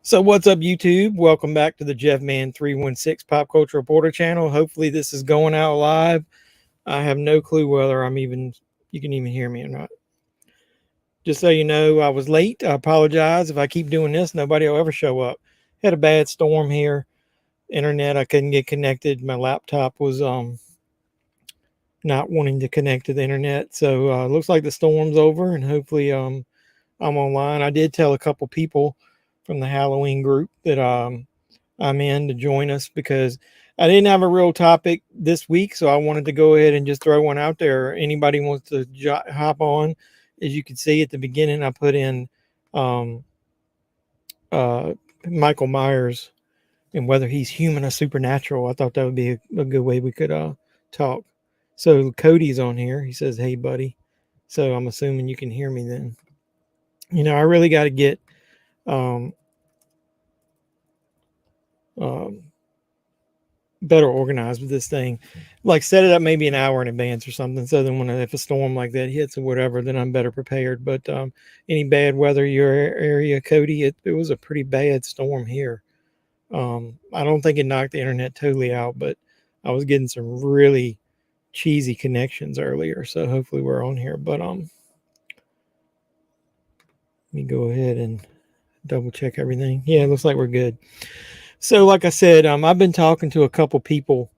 So what's up, YouTube? Welcome back to the JEFFMAN316 Pop Culture Reporter channel. Hopefully this is going out live. I have no clue whether you can even hear me or not. Just so you know, I was late. I apologize. If I keep doing this, nobody will ever show up. Had a bad storm here. Internet, I couldn't get connected. My laptop was not wanting to connect to the internet. So looks like the storm's over, and hopefully I'm online. I did tell a couple people from the Halloween group that I'm in to join us, because I didn't have a real topic this week, so I wanted to go ahead and just throw one out there. Anybody wants to hop on? As you can see at the beginning, I put in Michael Myers and whether he's human or supernatural. I thought that would be a good way we could talk. So Cody's on here. He says, "Hey, buddy." So I'm assuming you can hear me then. You know, I really got to get better organized with this thing. Like, set it up maybe an hour in advance or something, so then if a storm like that hits or whatever, then I'm better prepared. But any bad weather your area, Cody? It was a pretty bad storm here. I don't think it knocked the internet totally out, but I was getting some really cheesy connections earlier, so hopefully we're on here. But let me go ahead and double check everything. Yeah, it looks like we're good. So like I said, I've been talking to a couple people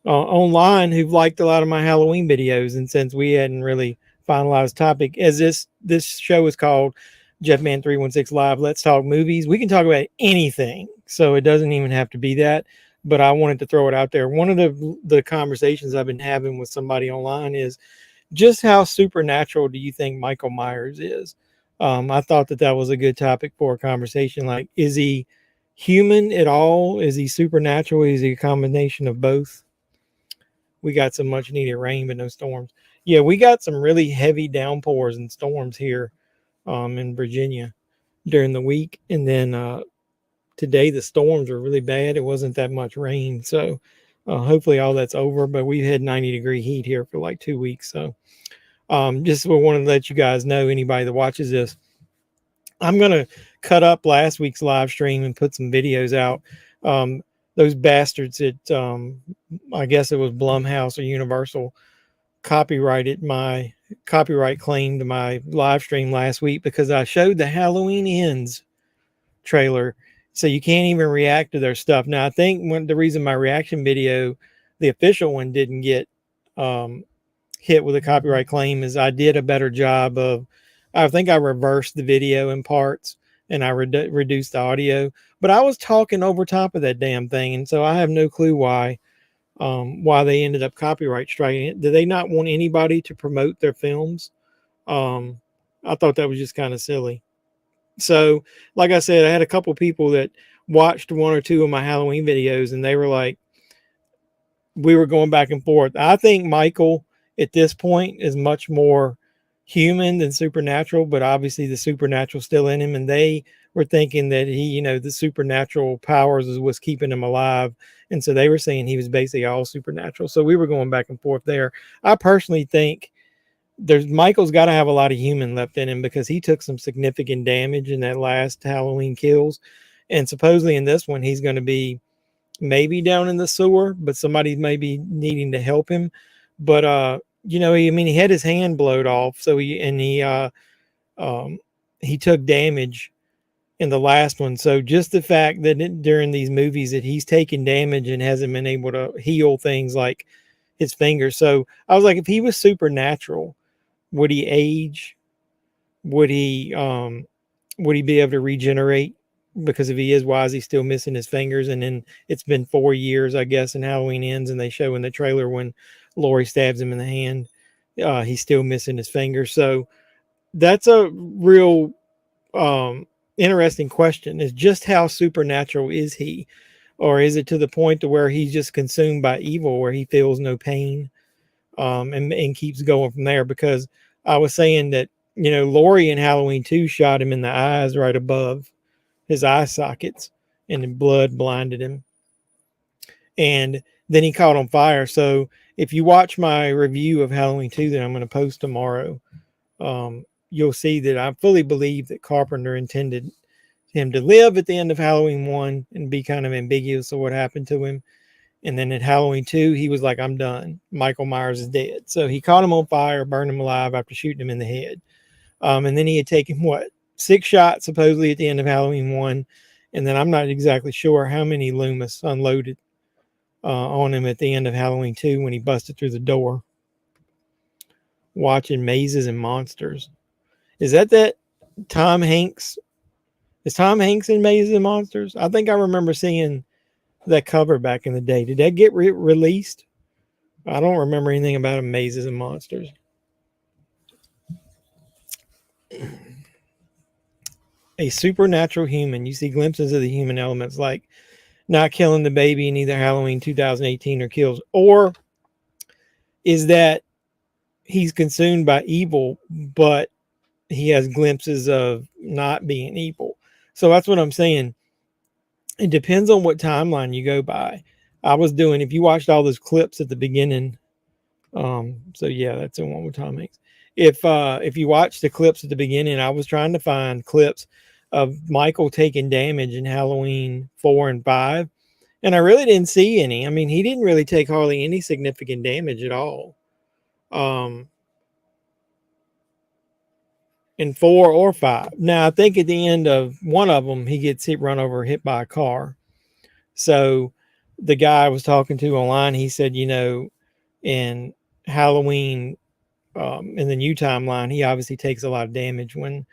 online who've liked a lot of my Halloween videos, and since we hadn't really finalized topic, as this show is called JEFFMAN316 Live, Let's Talk Movies, we can talk about anything, so it doesn't even have to be that, but I wanted to throw it out there. One of the conversations I've been having with somebody online is, just how supernatural do you think Michael Myers is? I thought that was a good topic for a conversation. Like, is he human at all? Is he supernatural? Is he a combination of both? We got some much needed rain, but no storms. Yeah, we got some really heavy downpours and storms here in Virginia during the week. And then today the storms were really bad. It wasn't that much rain. So hopefully all that's over, but we've had 90-degree heat here for like 2 weeks. So just wanted to let you guys know, anybody that watches this, I'm going to cut up last week's live stream and put some videos out. Those bastards at, I guess it was Blumhouse or Universal, copyrighted my copyright claim to my live stream last week because I showed the Halloween Ends trailer. So you can't even react to their stuff. Now, I think the reason my reaction video, the official one, didn't get um, hit with a copyright claim is I did a better job of, I think I reversed the video in parts and I reduced the audio, but I was talking over top of that damn thing. And so I have no clue why they ended up copyright striking it. Do they not want anybody to promote their films? I thought that was just kind of silly. So, like I said, I had a couple people that watched one or two of my Halloween videos, and they were like, we were going back and forth. I think Michael at this point is much more human than supernatural, but obviously the supernatural still in him, and they were thinking that he, the supernatural powers is what's keeping him alive, and so they were saying he was basically all supernatural. So we were going back and forth there. I personally think Michael's got to have a lot of human left in him because he took some significant damage in that last Halloween Kills, and supposedly in this one he's going to be maybe down in the sewer, but somebody may be needing to help him. But he had his hand blowed off, so he took damage in the last one. So just the fact that during these movies that he's taken damage and hasn't been able to heal things like his fingers. So I was like, if he was supernatural, would he age? Would he be able to regenerate? Because if he is, why is he still missing his fingers? And then it's been 4 years, I guess, and Halloween Ends, and they show in the trailer when Laurie stabs him in the hand, he's still missing his fingers. So that's a real interesting question, is just how supernatural is he? Or is it to the point to where he's just consumed by evil, where he feels no pain and keeps going from there? Because I was saying that, Laurie in Halloween 2 shot him in the eyes right above his eye sockets, and the blood blinded him. And then he caught on fire. So if you watch my review of Halloween 2 that I'm going to post tomorrow, you'll see that I fully believe that Carpenter intended him to live at the end of Halloween 1 and be kind of ambiguous of what happened to him. And then at Halloween 2, he was like, I'm done. Michael Myers is dead. So he caught him on fire, burned him alive after shooting him in the head. And then he had taken 6 shots supposedly at the end of Halloween 1. And then I'm not exactly sure how many Loomis unloaded on him at the end of Halloween 2 when he busted through the door. Watching Mazes and Monsters. Is that Tom Hanks? Is Tom Hanks in Mazes and Monsters? I think I remember seeing that cover back in the day. Did that get released? I don't remember anything about Mazes and Monsters. A supernatural human. You see glimpses of the human elements, like not killing the baby in either Halloween 2018 or Kills. Or is that he's consumed by evil, but he has glimpses of not being evil? So that's what I'm saying. It depends on what timeline you go by. If you watched all those clips at the beginning, so yeah, that's the one with Tom Hanks. If you watch the clips at the beginning, I was trying to find clips of Michael taking damage in Halloween 4 and 5, and I really didn't see any. I mean, he didn't really take hardly any significant damage at all. In 4 or 5. Now, I think at the end of one of them, he gets hit by a car. So the guy I was talking to online, he said, in Halloween, in the new timeline, he obviously takes a lot of damage when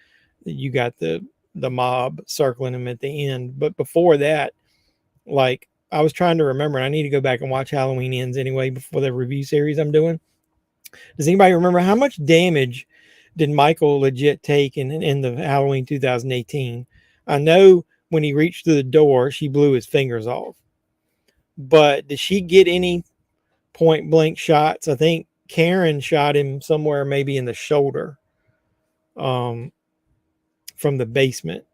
you got the mob circling him at the end. But before that, like, I was trying to remember, and I need to go back and watch Halloween Ends anyway before the review series I'm doing. Does anybody remember how much damage did Michael legit take in the Halloween 2018? I know when he reached through the door, she blew his fingers off. But did she get any point blank shots? I think Karen shot him somewhere maybe in the shoulder from the basement.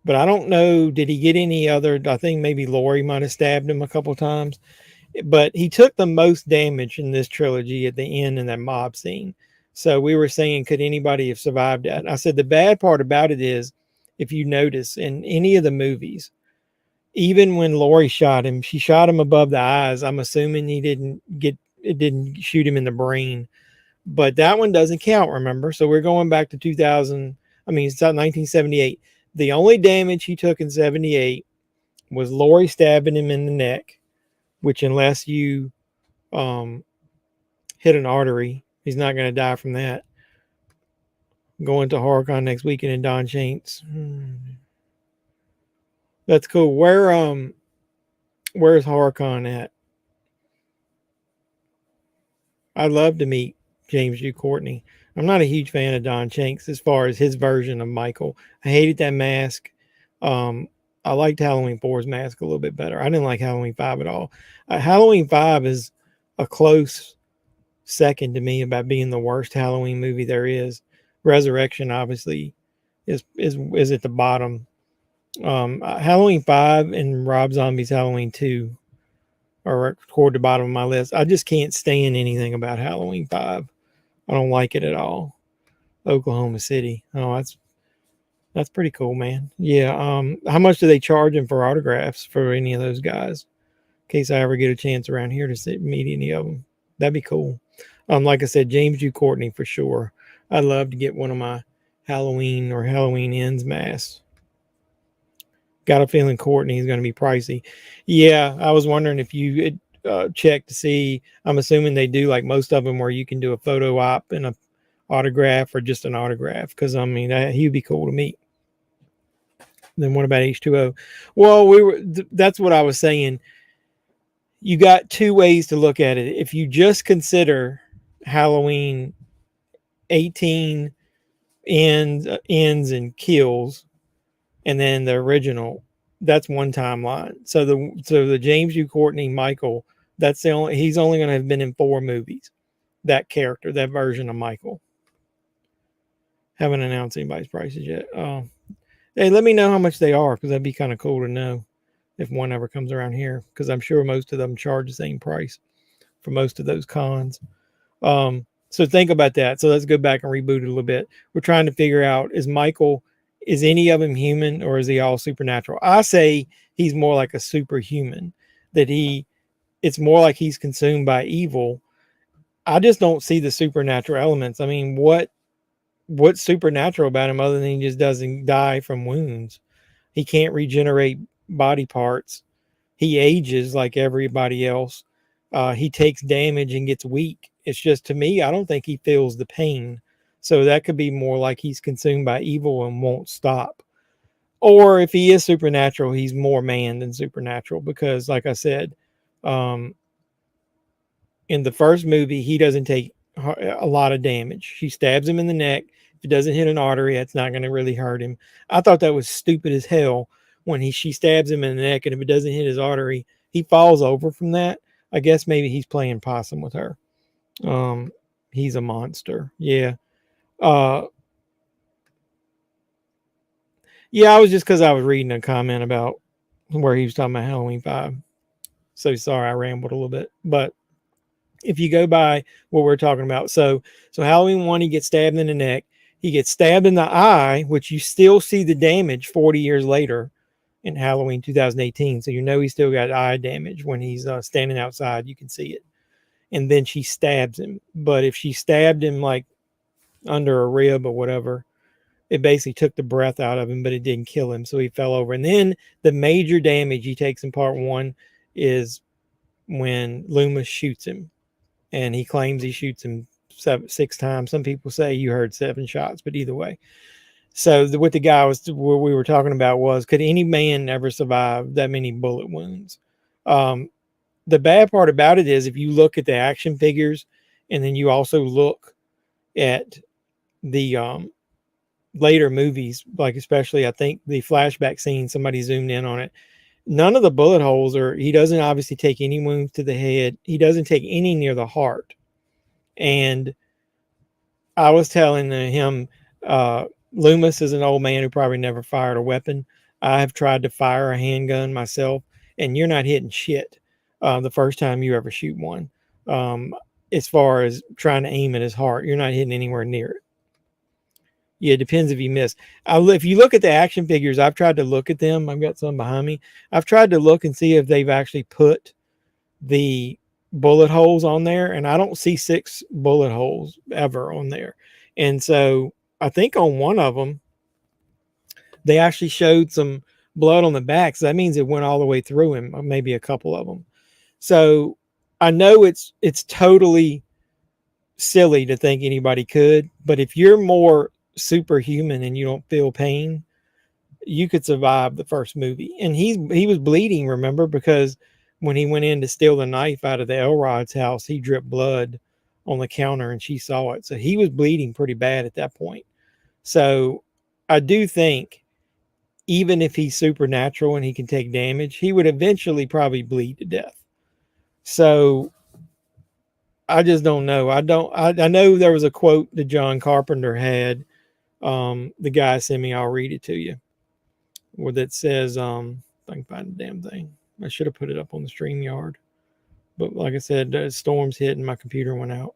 But I don't know, did he get any other? I think maybe Laurie might have stabbed him a couple times. But he took the most damage in this trilogy at the end in that mob scene. So we were saying, could anybody have survived that? And I said, the bad part about it is, if you notice in any of the movies, even when Laurie shot him, she shot him above the eyes. I'm assuming he didn't get it didn't shoot him in the brain. But that one doesn't count, remember? So we're going back to 2000. I mean, it's 1978. The only damage he took in 78 was Lori stabbing him in the neck, which unless you um, hit an artery, he's not going to die from that. Going to HorrorCon next weekend in Don Shanks. That's cool. Where's HorrorCon at? I'd love to meet James U. Courtney. I'm not a huge fan of Don Shanks as far as his version of Michael. I hated that mask. Um, I liked Halloween 4's mask a little bit better. I didn't like Halloween 5 at all. Halloween 5 is a close second to me about being the worst Halloween movie there is. Resurrection obviously is at the bottom. Halloween 5 and Rob Zombie's Halloween 2 are toward the bottom of my list. I just can't stand anything about Halloween 5. I don't like it at all. Oklahoma City. Oh, that's pretty cool, man. Yeah. How much do they charge him for autographs for any of those guys? In case I ever get a chance around here to meet any of them, that'd be cool. Like I said, James U. Courtney for sure. I'd love to get one of my Halloween or Halloween Ends masks. Got a feeling Courtney is going to be pricey. Yeah, I was wondering if you check to see. I'm assuming they do like most of them where you can do a photo op and a autograph or just an autograph. Because I mean, he'd be cool to meet. Then what about H2O? Well, that's what I was saying. You got two ways to look at it. If you just consider Halloween 18 ends and kills, and then the original, that's one timeline. So the James U. Courtney Michael, he's only going to have been in 4 movies. That character, that version of Michael. Haven't announced anybody's prices yet. Hey, let me know how much they are, because that'd be kind of cool to know if one ever comes around here, because I'm sure most of them charge the same price for most of those cons. So think about that. So let's go back and reboot it a little bit. We're trying to figure out, is any of them human, or is he all supernatural? I say he's more like a superhuman, that it's more like he's consumed by evil. I just don't see the supernatural elements. I mean, what's supernatural about him other than he just doesn't die from wounds? He can't regenerate body parts. He ages like everybody else. He takes damage and gets weak. It's just, to me, I don't think he feels the pain. So that could be more like he's consumed by evil and won't stop. Or if he is supernatural, he's more man than supernatural, because like I said, in the first movie, he doesn't take a lot of damage. She stabs him in the neck. If it doesn't hit an artery, that's not going to really hurt him. I thought that was stupid as hell when she stabs him in the neck, and if it doesn't hit his artery, he falls over from that. I guess maybe he's playing possum with her. He's a monster. Yeah. Yeah, I was just, because I was reading a comment about where he was talking about Halloween 5. So sorry, I rambled a little bit. But if you go by what we're talking about, so Halloween 1, he gets stabbed in the neck. He gets stabbed in the eye, which you still see the damage 40 years later in Halloween 2018. So you know he still got eye damage when he's standing outside. You can see it. And then she stabs him. But if she stabbed him like under a rib or whatever, it basically took the breath out of him, but it didn't kill him. So he fell over. And then the major damage he takes in part 1 is when Loomis shoots him. And he claims he shoots him 6 times. Some people say you heard 7 shots, but either way. So what the guy what we were talking about was, could any man ever survive that many bullet wounds? The bad part about it is, if you look at the action figures, and then you also look at the later movies, like especially I think the flashback scene, somebody zoomed in on it. None of the bullet holes he doesn't obviously take any wounds to the head. He doesn't take any near the heart. And I was telling him, Loomis is an old man who probably never fired a weapon. I have tried to fire a handgun myself, and you're not hitting shit the first time you ever shoot one. As far as trying to aim at his heart, you're not hitting anywhere near it. Yeah, it depends if you miss. If you look at the action figures, I've tried to look at them. I've got some behind me. I've tried to look and see if they've actually put the bullet holes on there, and I don't see 6 bullet holes ever on there. And so I think on one of them, they actually showed some blood on the back. So that means it went all the way through him, or maybe a couple of them. So I know it's totally silly to think anybody could, but if you're more superhuman and you don't feel pain, you could survive the first movie. And he was bleeding, remember, because when he went in to steal the knife out of the Elrod's house, he dripped blood on the counter and she saw it. So he was bleeding pretty bad at that point. So I do think even if he's supernatural and he can take damage, he would eventually probably bleed to death. So I just don't know. I know there was a quote that John Carpenter had. The guy sent me, I'll read it to you. Where that says, if I can find the damn thing. I should have put it up on the StreamYard. But like I said, storms hit and my computer went out.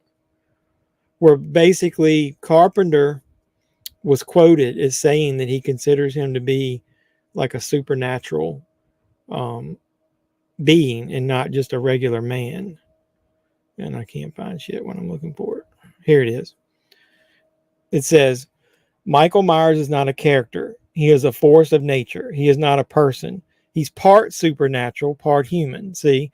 Where basically Carpenter was quoted as saying that he considers him to be like a supernatural being and not just a regular man. And I can't find shit when I'm looking for it. Here it is. It says, Michael Myers is not a character. He is a force of nature. He is not a person. He's part supernatural, part human. See,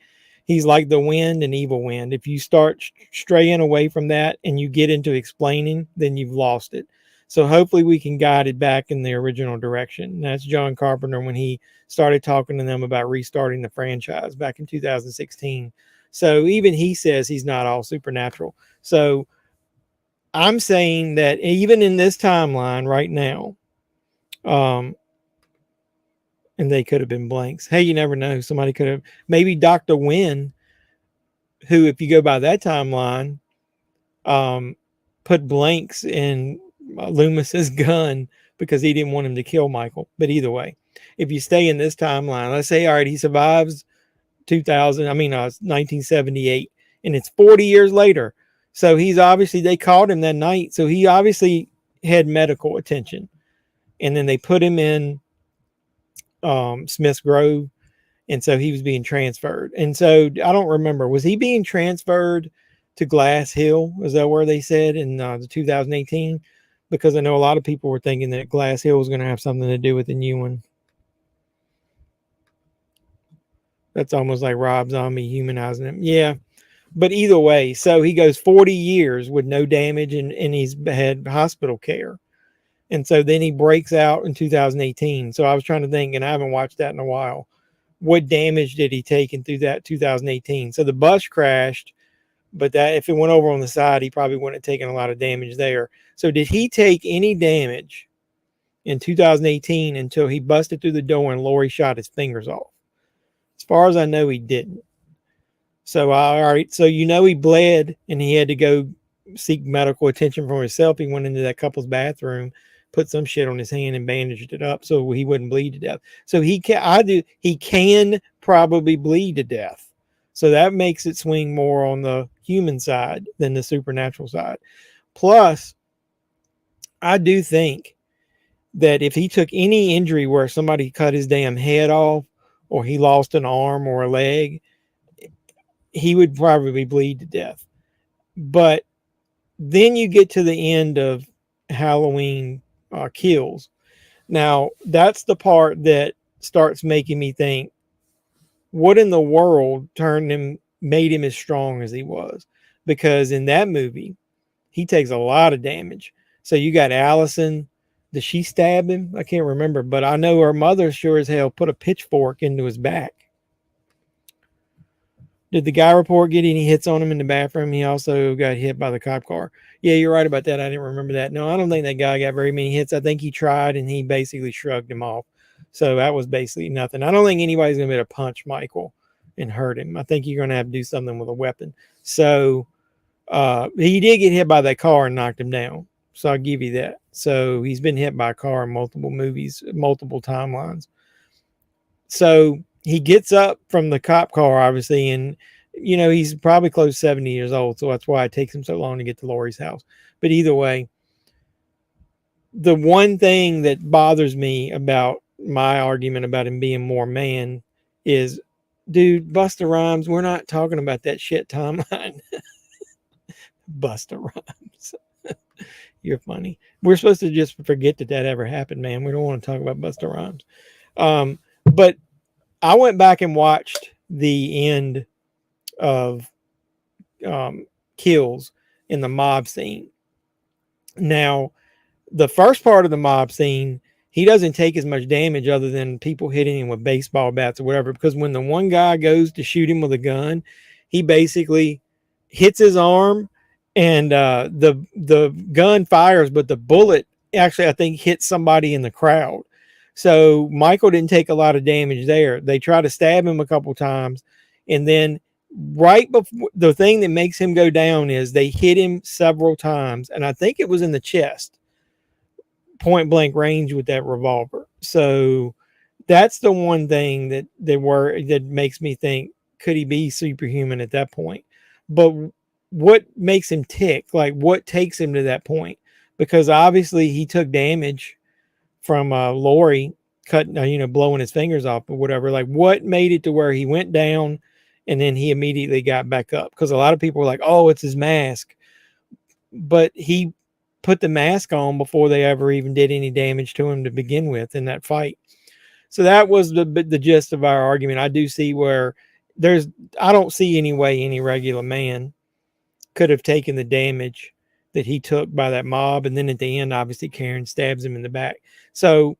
he's like the wind and evil wind. If you start straying away from that and you get into explaining, then you've lost it. So hopefully we can guide it back in the original direction. And that's John Carpenter when he started talking to them about restarting the franchise back in 2016. So even he says he's not all supernatural. So I'm saying that even in this timeline right now, and they could have been blanks. Hey, you never know. Somebody could have, maybe Dr. Wynn, who, if you go by that timeline, put blanks in Loomis's gun because he didn't want him to kill Michael. But either way, if you stay in this timeline, let's say, all right, he survives 1978, and it's 40 years later. So he's obviously, they called him that night. So he obviously had medical attention. And then they put him in Smith's Grove. And so he was being transferred. And so I don't remember, was he being transferred to Glass Hill? Is that where they said in the 2018? Because I know a lot of people were thinking that Glass Hill was going to have something to do with the new one. That's almost like Rob Zombie humanizing him. Yeah. But either way, so he goes 40 years with no damage and he's had hospital care. And so then he breaks out in 2018. So I was trying to think, and I haven't watched that in a while. What damage did he take in through that 2018? So the bus crashed, but that if it went over on the side, he probably wouldn't have taken a lot of damage there. So did he take any damage in 2018 until he busted through the door and Lori shot his fingers off? As far as I know, he didn't. So, all right. So, he bled and he had to go seek medical attention for himself. He went into that couple's bathroom, put some shit on his hand and bandaged it up so he wouldn't bleed to death. So he can probably bleed to death. So that makes it swing more on the human side than the supernatural side. Plus, I do think that if he took any injury where somebody cut his damn head off or he lost an arm or a leg, he would probably bleed to death. But then you get to the end of Halloween Kills. Now, that's the part that starts making me think, what in the world made him as strong as he was? Because in that movie, he takes a lot of damage. So you got Allison. Did she stab him? I can't remember, but I know her mother sure as hell put a pitchfork into his back. Did the guy report get any hits on him in the bathroom? He also got hit by the cop car. Yeah, you're right about that. I didn't remember that. No, I don't think that guy got very many hits. I think he tried and he basically shrugged him off. So that was basically nothing. I don't think anybody's going to be able to punch Michael and hurt him. I think you're going to have to do something with a weapon. So he did get hit by that car and knocked him down. So I'll give you that. So he's been hit by a car in multiple movies, multiple timelines. So he gets up from the cop car, obviously, and, he's probably close to 70 years old. So that's why it takes him so long to get to Lori's house. But either way, the one thing that bothers me about my argument about him being more man is dude, Busta Rhymes, we're not talking about that shit timeline. Busta Rhymes. You're funny. We're supposed to just forget that ever happened, man. We don't want to talk about Busta Rhymes. But I went back and watched the end of kills in the mob scene. Now, the first part of the mob scene, he doesn't take as much damage other than people hitting him with baseball bats or whatever. Because when the one guy goes to shoot him with a gun, he basically hits his arm, and the gun fires, but the bullet actually I think hits somebody in the crowd. So Michael didn't take a lot of damage there. They try to stab him a couple times, and then right before the thing that makes him go down is they hit him several times, and I think it was in the chest, point blank range with that revolver. So that's the one thing that makes me think, could he be superhuman at that point? But what makes him tick? Like, what takes him to that point? Because obviously he took damage from Lori cutting, blowing his fingers off or whatever. Like, what made it to where he went down and then he immediately got back up? Because a lot of people were like, "Oh, it's his mask," but he put the mask on before they ever even did any damage to him to begin with in that fight. So that was the gist of our argument. I do see where I don't see any way any regular man could have taken the damage that he took by that mob. And then at the end, obviously, Karen stabs him in the back. So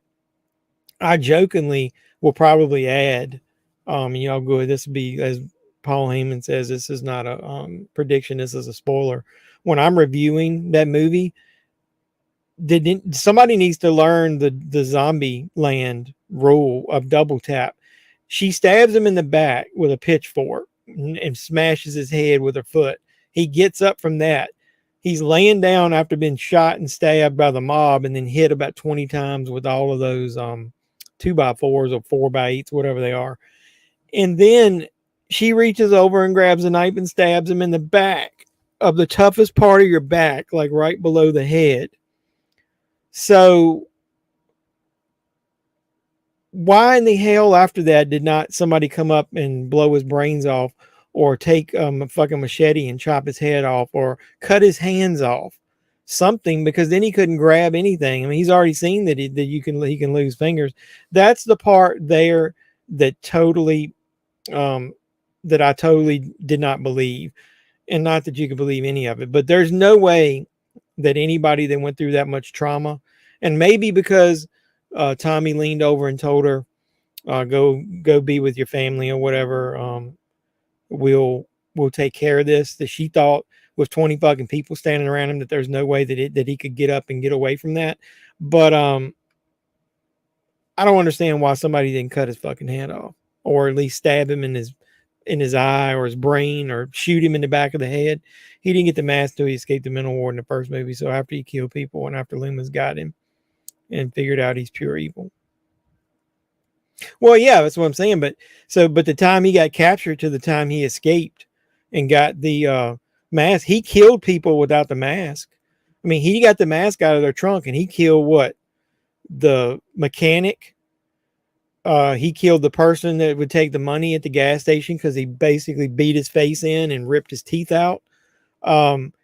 I jokingly will probably add, this will be, as Paul Heyman says, this is not a prediction, this is a spoiler. When I'm reviewing that movie, somebody needs to learn the zombie land rule of double tap. She stabs him in the back with a pitchfork and smashes his head with her foot. He gets up from that. He's laying down after being shot and stabbed by the mob and then hit about 20 times with all of those 2x4s or 4x8s, whatever they are. And then she reaches over and grabs a knife and stabs him in the back of the toughest part of your back, like right below the head. So why in the hell after that did not somebody come up and blow his brains off, or take a fucking machete and chop his head off, or cut his hands off? Something, because then he couldn't grab anything. I mean, he's already seen that he can lose fingers. That's the part there that totally that I totally did not believe. And not that you could believe any of it, but there's no way that anybody that went through that much trauma, and maybe because Tommy leaned over and told her, go be with your family or whatever, we'll take care of this, that she thought with 20 fucking people standing around him that there's no way that he could get up and get away from that. But I don't understand why somebody didn't cut his fucking head off, or at least stab him in his eye or his brain, or shoot him in the back of the head. He didn't get the mask till he escaped the mental ward in the first movie. So after he killed people and after Loomis got him and figured out he's pure evil. Well, yeah, that's what I'm saying. But the time he got captured to the time he escaped and got the mask, he killed people without the mask. I mean, he got the mask out of their trunk and he killed what? The mechanic. He killed the person that would take the money at the gas station because he basically beat his face in and ripped his teeth out.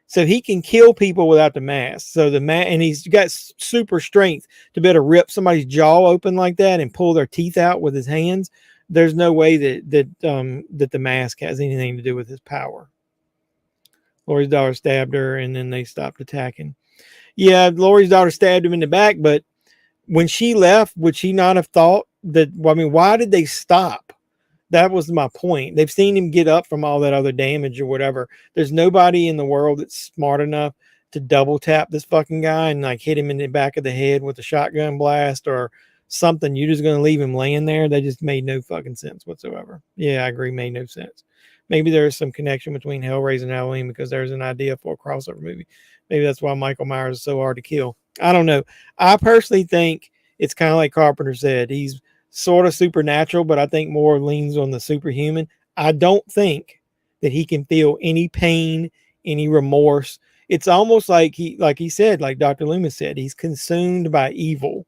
So he can kill people without the mask. So and he's got super strength to be able to rip somebody's jaw open like that and pull their teeth out with his hands. There's no way that the mask has anything to do with his power. Lori's daughter stabbed her, and then they stopped attacking. Yeah, Lori's daughter stabbed him in the back, but when she left, would she not have thought that? I mean, why did they stop? That was my point. They've seen him get up from all that other damage or whatever. There's nobody in the world that's smart enough to double tap this fucking guy and like hit him in the back of the head with a shotgun blast or something. You're just going to leave him laying there? That just made no fucking sense whatsoever. Yeah, I agree. Made no sense. Maybe there's some connection between Hellraiser and Halloween because there's an idea for a crossover movie. Maybe that's why Michael Myers is so hard to kill. I don't know. I personally think it's kind of like Carpenter said. He's sort of supernatural, but I think more leans on the superhuman. I don't think that he can feel any pain, any remorse. It's almost like he said, like Dr. Loomis said, he's consumed by evil.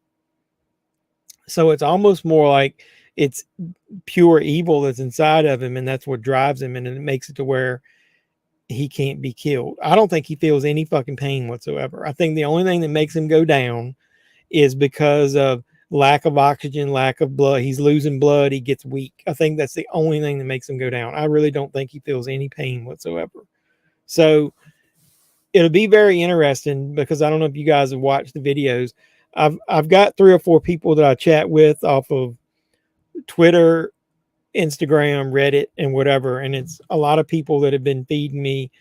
So it's almost more like It's pure evil that's inside of him, and that's what drives him, and it makes it to where he can't be killed. I don't think he feels any fucking pain whatsoever. I think the only thing that makes him go down is because of lack of oxygen, lack of blood. He's losing blood. He gets weak. I think that's the only thing that makes him go down. I really don't think he feels any pain whatsoever. So it'll be very interesting because I don't know if you guys have watched the videos. I've got 3 or 4 people that I chat with off of Twitter, Instagram, Reddit, and whatever. And it's a lot of people that have been feeding me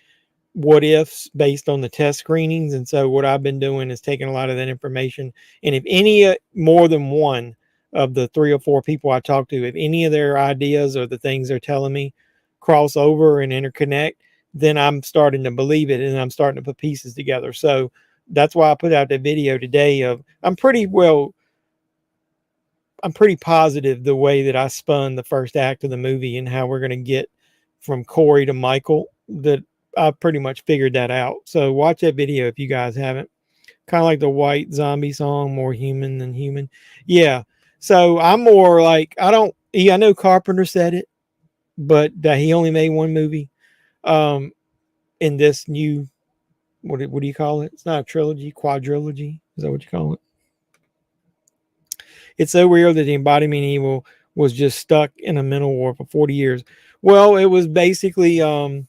what ifs based on the test screenings. And so what I've been doing is taking a lot of that information. And if any more than one of the 3 or 4 people I talk to, if any of their ideas or the things they're telling me cross over and interconnect, then I'm starting to believe it and I'm starting to put pieces together. So that's why I put out the video today of I'm pretty positive the way that I spun the first act of the movie and how we're going to get from Corey to Michael, that I pretty much figured that out. So watch that video if you guys haven't. Kind of like the White Zombie song, more human than human. Yeah. So I'm more like, I know Carpenter said it, but that he only made one movie in this new, what do you call it? It's not a trilogy, quadrilogy. Is that what you call it? It's so weird that the embodiment of evil was just stuck in a mental ward for 40 years. Well, it was basically, that's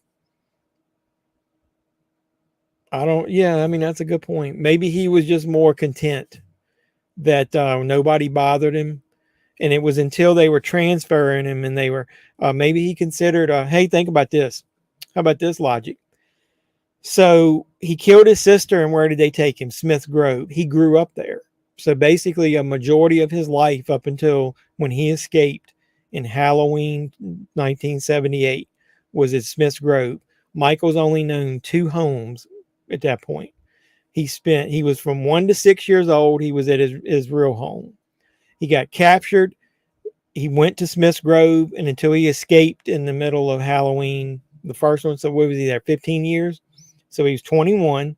a good point. Maybe he was just more content that nobody bothered him. And it was until they were transferring him and they were, maybe he considered, hey, think about this. How about this logic? So he killed his sister, and where did they take him? Smith Grove. He grew up there. So basically a majority of his life up until when he escaped in Halloween 1978 was at Smith's Grove. Michael's only known 2 homes at that point. He was from 1 to 6 years old. He was at his real home. He got captured. He went to Smith's Grove, and until he escaped in the middle of Halloween, the first one. So what was he there? 15 years. So he was 21.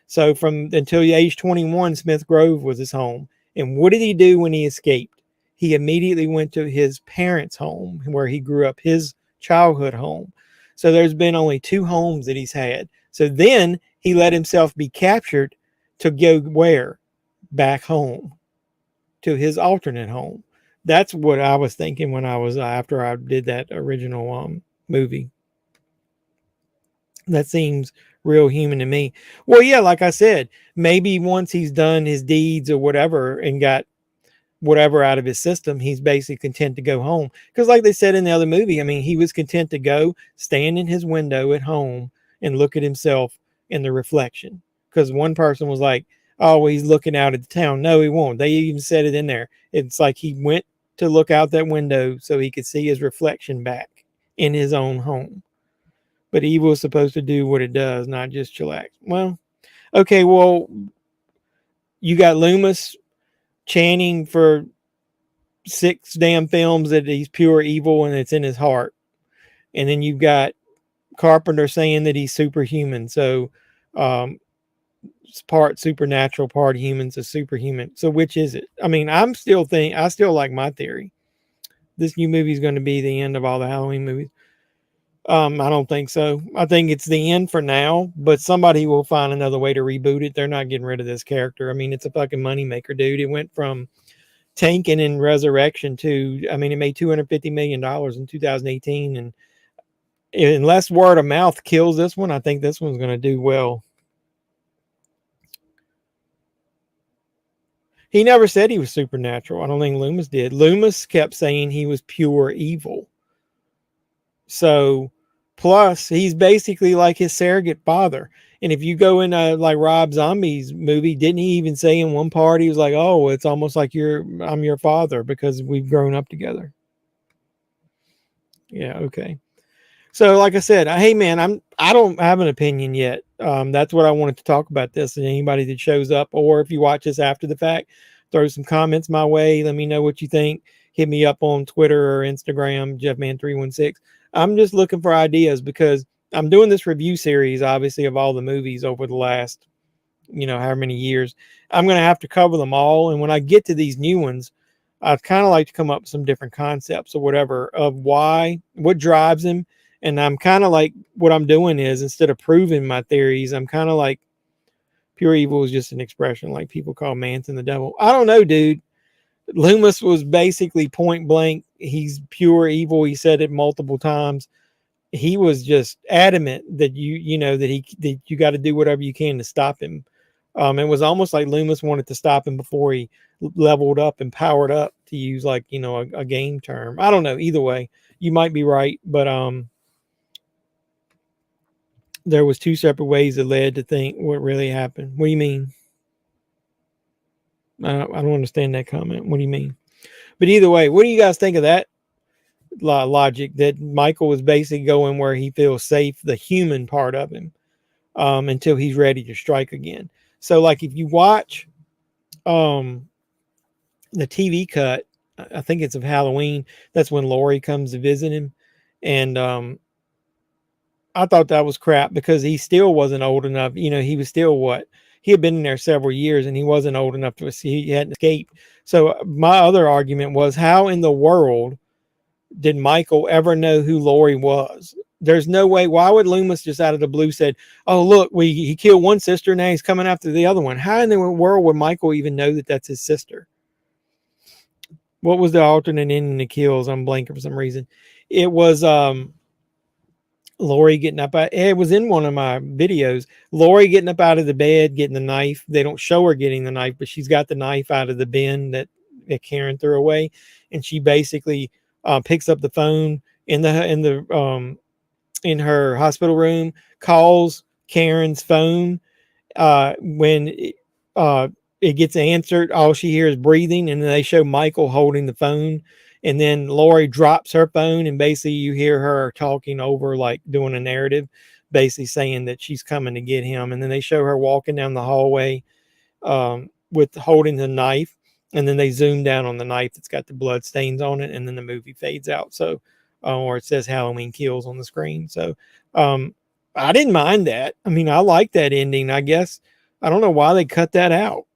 So from until age 21, Smith Grove was his home. And what did he do when he escaped? He immediately went to his parents' home where he grew up, his childhood home. So there's been only 2 homes that he's had. So then he let himself be captured to go where? Back home to his alternate home. That's what I was thinking when I was after I did that original movie. That seems real human to me. Well, yeah, like I said, maybe once he's done his deeds or whatever and got whatever out of his system, he's basically content to go home. Because like they said in the other movie, I mean, he was content to go stand in his window at home and look at himself in the reflection. Because one person was like, oh, he's looking out at the town. No, he won't. They even said it in there. It's like he went to look out that window so he could see his reflection back in his own home. But evil is supposed to do what it does, not just chillax. Well, okay, well, you got Loomis chanting for 6 damn films that he's pure evil and it's in his heart. And then you've got Carpenter saying that he's superhuman. So it's part supernatural, part human, so superhuman. So which is it? I mean, I still like my theory. This new movie is going to be the end of all the Halloween movies. I don't think so. I think it's the end for now, but somebody will find another way to reboot it. They're not getting rid of this character. I mean, it's a fucking moneymaker, dude. It went from tanking in Resurrection to, I mean, it made $250 million in 2018. And unless word of mouth kills this one, I think this one's going to do well. He never said he was supernatural. I don't think Loomis did. Loomis kept saying he was pure evil. So, plus, he's basically like his surrogate father. And if you go in like Rob Zombie's movie, didn't he even say in one part, he was like, oh, it's almost like I'm your father because we've grown up together. Yeah, okay. So, like I said, hey man, I don't have an opinion yet. That's what I wanted to talk about this. And anybody that shows up, or if you watch this after the fact, throw some comments my way. Let me know what you think. Hit me up on Twitter or Instagram, JEFFMAN316. I'm just looking for ideas because I'm doing this review series, obviously, of all the movies over the last, however many years. I'm going to have to cover them all. And when I get to these new ones, I'd kind of like to come up with some different concepts or whatever of what drives him. And I'm kind of like, what I'm doing is, instead of proving my theories, I'm kind of like, pure evil is just an expression, like people call Manson the devil. I don't know, dude. Loomis was basically point blank. He's pure evil. He said it multiple times. He was just adamant that that you got to do whatever you can to stop him. It was almost like Loomis wanted to stop him before he leveled up and powered up, to use like a game term. I don't know. Either way, you might be right, but there was two separate ways that led to think what really happened. What do you mean? I don't understand that comment. What do you mean? But either way, what do you guys think of that logic, that Michael was basically going where he feels safe, the human part of him, until he's ready to strike again? So, like, if you watch the TV cut, I think it's of Halloween, that's when Laurie comes to visit him. And I thought that was crap, because he still wasn't old enough. He was still what? He had been in there several years, and he wasn't old enough to see, he hadn't escaped. So my other argument was, how in the world did Michael ever know who Laurie was? There's no way. Why would Loomis just out of the blue said, "Oh, look, he killed one sister, now he's coming after the other one"? How in the world would Michael even know that that's his sister? What was the alternate ending to kills? I'm blanking for some reason. It was Laurie getting up. It was in one of my videos. Laurie getting up out of the bed, getting the knife. They don't show her getting the knife, but she's got the knife out of the bin that Karen threw away, and she basically picks up the phone in her hospital room, calls Karen's phone. When it gets answered, all she hears is breathing, and then they show Michael holding the phone, and then Laurie drops her phone, and basically you hear her talking over, like doing a narrative, basically saying that she's coming to get him. And then they show her walking down the hallway with holding the knife, and then they zoom down on the knife that's got the blood stains on it, and then the movie fades out. So, or it says Halloween Kills on the screen. So, I didn't mind that. I mean, I like that ending. I guess I don't know why they cut that out.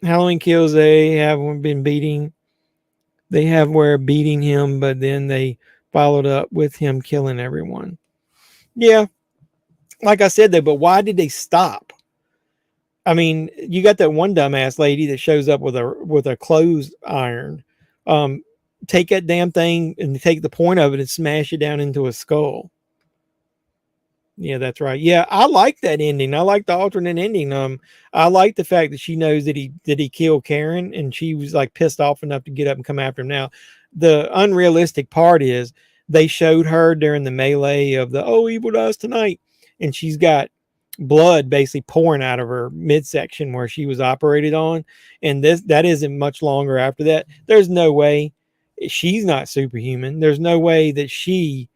Halloween Kills, they have been beating. They have where beating him, but then they followed up with him killing everyone. Yeah, like I said though, but why did they stop? I mean, you got that one dumbass lady that shows up with a clothes iron. Take that damn thing and take the point of it and smash it down into a skull. Yeah, that's right. Yeah, I like that ending. I like the alternate ending. I like the fact that she knows that he killed Karen, and she was like pissed off enough to get up and come after him. Now, the unrealistic part is they showed her during the melee of the "Oh, evil dies tonight," and she's got blood basically pouring out of her midsection where she was operated on, and that isn't much longer after that. There's no way she's not superhuman. There's no way that she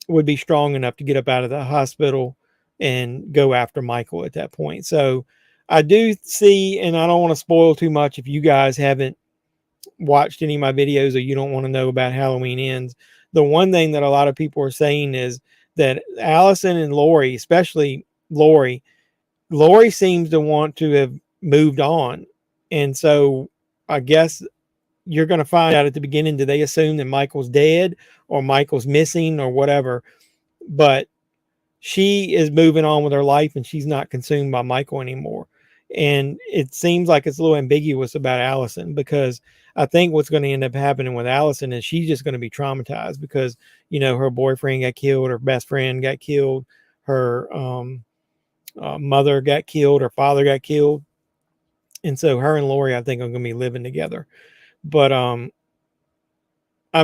would be strong enough to get up out of the hospital and go after Michael at that point. So I do see, and I don't want to spoil too much if you guys haven't watched any of my videos or you don't want to know about Halloween Ends. The one thing that a lot of people are saying is that Allison and Laurie, especially Laurie seems to want to have moved on. And so I guess you're going to find out at the beginning, do they assume that Michael's dead or Michael's missing or whatever? But she is moving on with her life, and she's not consumed by Michael anymore. And it seems like it's a little ambiguous about Allison, because I think what's going to end up happening with Allison is she's just going to be traumatized because, her boyfriend got killed, her best friend got killed, her mother got killed, her father got killed. And so her and Laurie, I think, are going to be living together. But I'm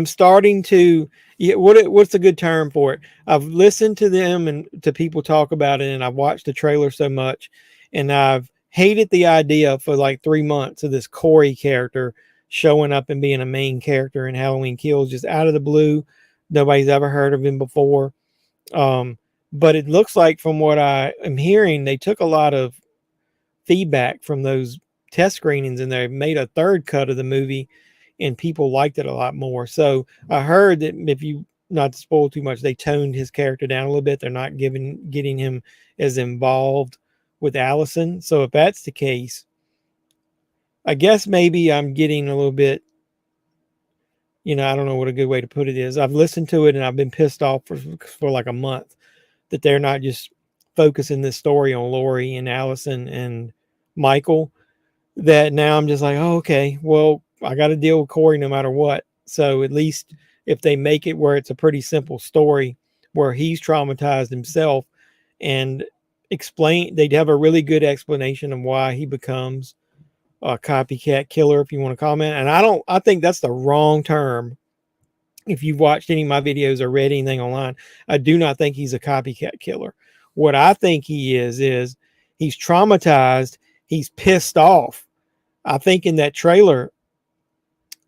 starting to, what's a good term for it? I've listened to them and to people talk about it, and I've watched the trailer so much, and I've hated the idea for like 3 months of this Corey character showing up and being a main character in Halloween Kills just out of the blue. Nobody's ever heard of him before. But it looks like, from what I am hearing, they took a lot of feedback from those test screenings and they made a third cut of the movie, and people liked it a lot more. So I heard that, if you, not to spoil too much, they toned his character down a little bit. They're not getting him as involved with Allison. So if that's the case, I guess maybe I'm getting a little bit, I don't know what a good way to put it is. I've listened to it and I've been pissed off for like a month that they're not just focusing this story on Lori and Allison and Michael. That now I'm just like, oh, okay, well, I got to deal with Corey no matter what. So at least if they make it where it's a pretty simple story where he's traumatized himself and they'd have a really good explanation of why he becomes a copycat killer, if you want to comment. And I think that's the wrong term. If you've watched any of my videos or read anything online, I do not think he's a copycat killer. What I think he is he's traumatized. He's pissed off. I think in that trailer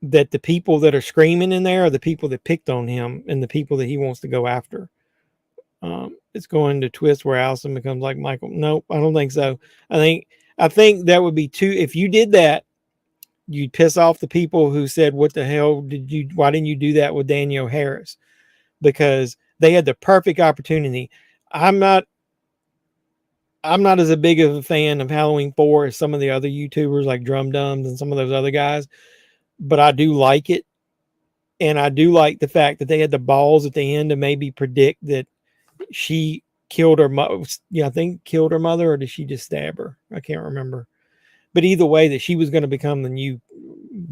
that the people that are screaming in there are the people that picked on him and the people that he wants to go after. It's going to twist where Allison becomes like Michael. Nope, I don't think so. I think that would be too. If you did that, you'd piss off the people who said, "What the hell did you? Why didn't you do that with Danielle Harris?" Because they had the perfect opportunity. I'm not. I'm not as a big of a fan of Halloween 4 as some of the other YouTubers like Drum Dums and some of those other guys, but I do like it. And I do like the fact that they had the balls at the end to maybe predict that she killed her mother. I think killed her mother, or did she just stab her? I can't remember. But either way, that she was going to become the new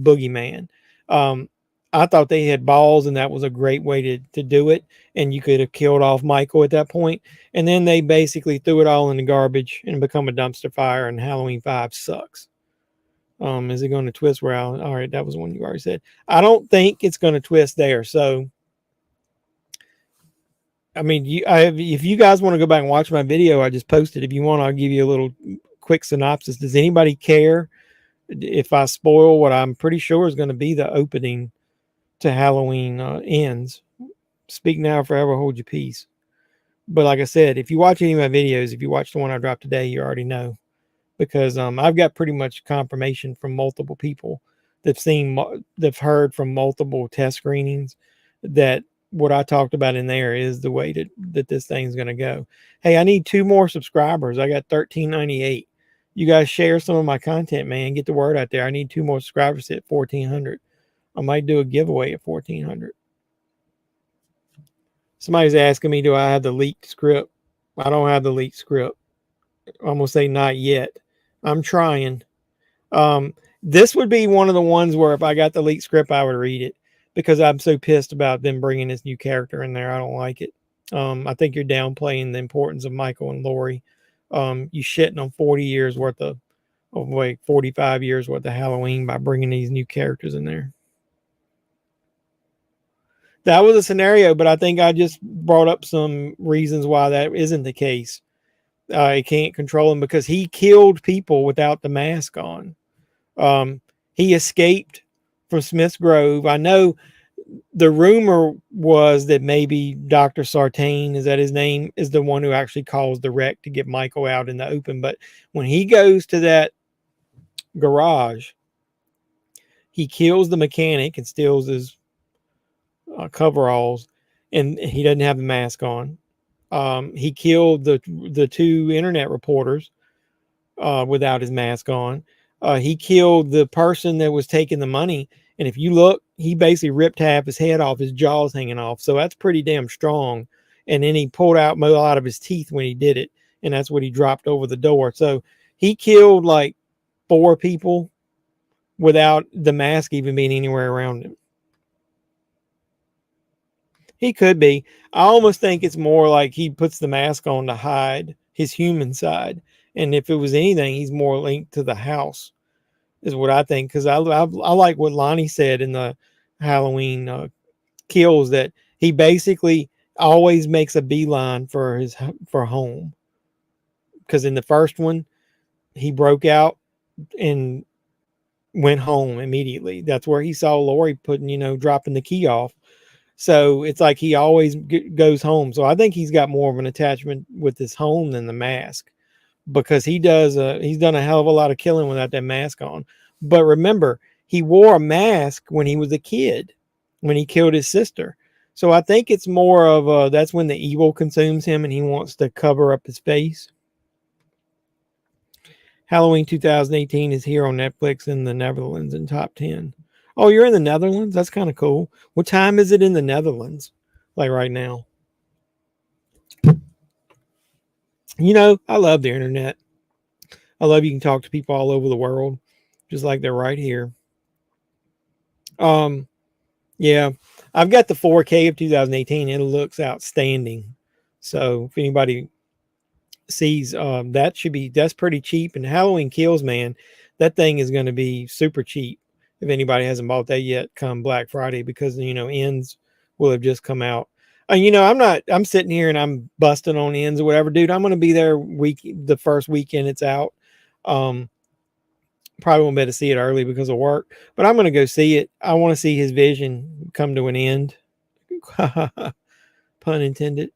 boogeyman. Um, I thought they had balls, and that was a great way to do it. And you could have killed off Michael at that point. And then they basically threw it all in the garbage and become a dumpster fire. And Halloween 5 sucks. Is it going to twist where all right, that was one you already said. I don't think it's going to twist there. So, I mean, if you guys want to go back and watch my video, I just posted. If you want, I'll give you a little quick synopsis. Does anybody care if I spoil what I'm pretty sure is going to be the opening to Halloween Ends? Speak now, forever hold your peace. But like I said, if you watch any of my videos, if you watch the one I dropped today, you already know. Because I've got pretty much confirmation from multiple people that've heard from multiple test screenings that what I talked about in there is the way that this thing's going to go. Hey, I need 2 more subscribers. I got 1398. You guys share some of my content, man. Get the word out there. I need 2 more subscribers at 1400. I might do a giveaway at 1400. Somebody's asking me, do I have the leaked script? I don't have the leaked script. I'm going to say not yet. I'm trying. This would be one of the ones where if I got the leaked script, I would read it because I'm so pissed about them bringing this new character in there. I don't like it. I think you're downplaying the importance of Michael and Lori. You shitting on 40 years worth of 45 years worth of Halloween by bringing these new characters in there. That was a scenario, but I think I just brought up some reasons why that isn't the case. He can't control him because he killed people without the mask on. He escaped from Smith's Grove. I know the rumor was that maybe Dr. Sartain, is that his name, is the one who actually caused the wreck to get Michael out in the open. But when he goes to that garage, he kills the mechanic and steals his coveralls, and he doesn't have the mask on. He killed the 2 internet reporters without his mask on. He killed the person that was taking the money. And if you look, he basically ripped half his head off, his jaw's hanging off. So that's pretty damn strong. And then he pulled out a lot of his teeth when he did it. And that's what he dropped over the door. So he killed like 4 people without the mask even being anywhere around him. He could be. I almost think it's more like he puts the mask on to hide his human side. And if it was anything, he's more linked to the house, is what I think. Because I like what Lonnie said in the Halloween Kills, that he basically always makes a beeline for home. Because in the first one, he broke out and went home immediately. That's where he saw Lori dropping the key off. So it's like he always goes home. So I think he's got more of an attachment with his home than the mask, because he's done a hell of a lot of killing without that mask on. But remember, he wore a mask when he was a kid, when he killed his sister. So I think it's more of that's when the evil consumes him and he wants to cover up his face. Halloween 2018 is here on Netflix in the Netherlands in top 10. Oh, you're in the Netherlands? That's kind of cool. What time is it in the Netherlands? Like right now? I love the internet. I love you can talk to people all over the world, just like they're right here. Um, yeah, I've got the 4K of 2018. It looks outstanding. So if anybody sees, that's pretty cheap. And Halloween Kills, man, that thing is going to be super cheap if anybody hasn't bought that yet come Black Friday, because ends will have just come out. I'm sitting here and I'm busting on ends or whatever, dude. I'm going to be there the first weekend it's out. Um, Probably won't be able to see it early because of work, but I'm going to go see it. I want to see his vision come to an end. Pun intended.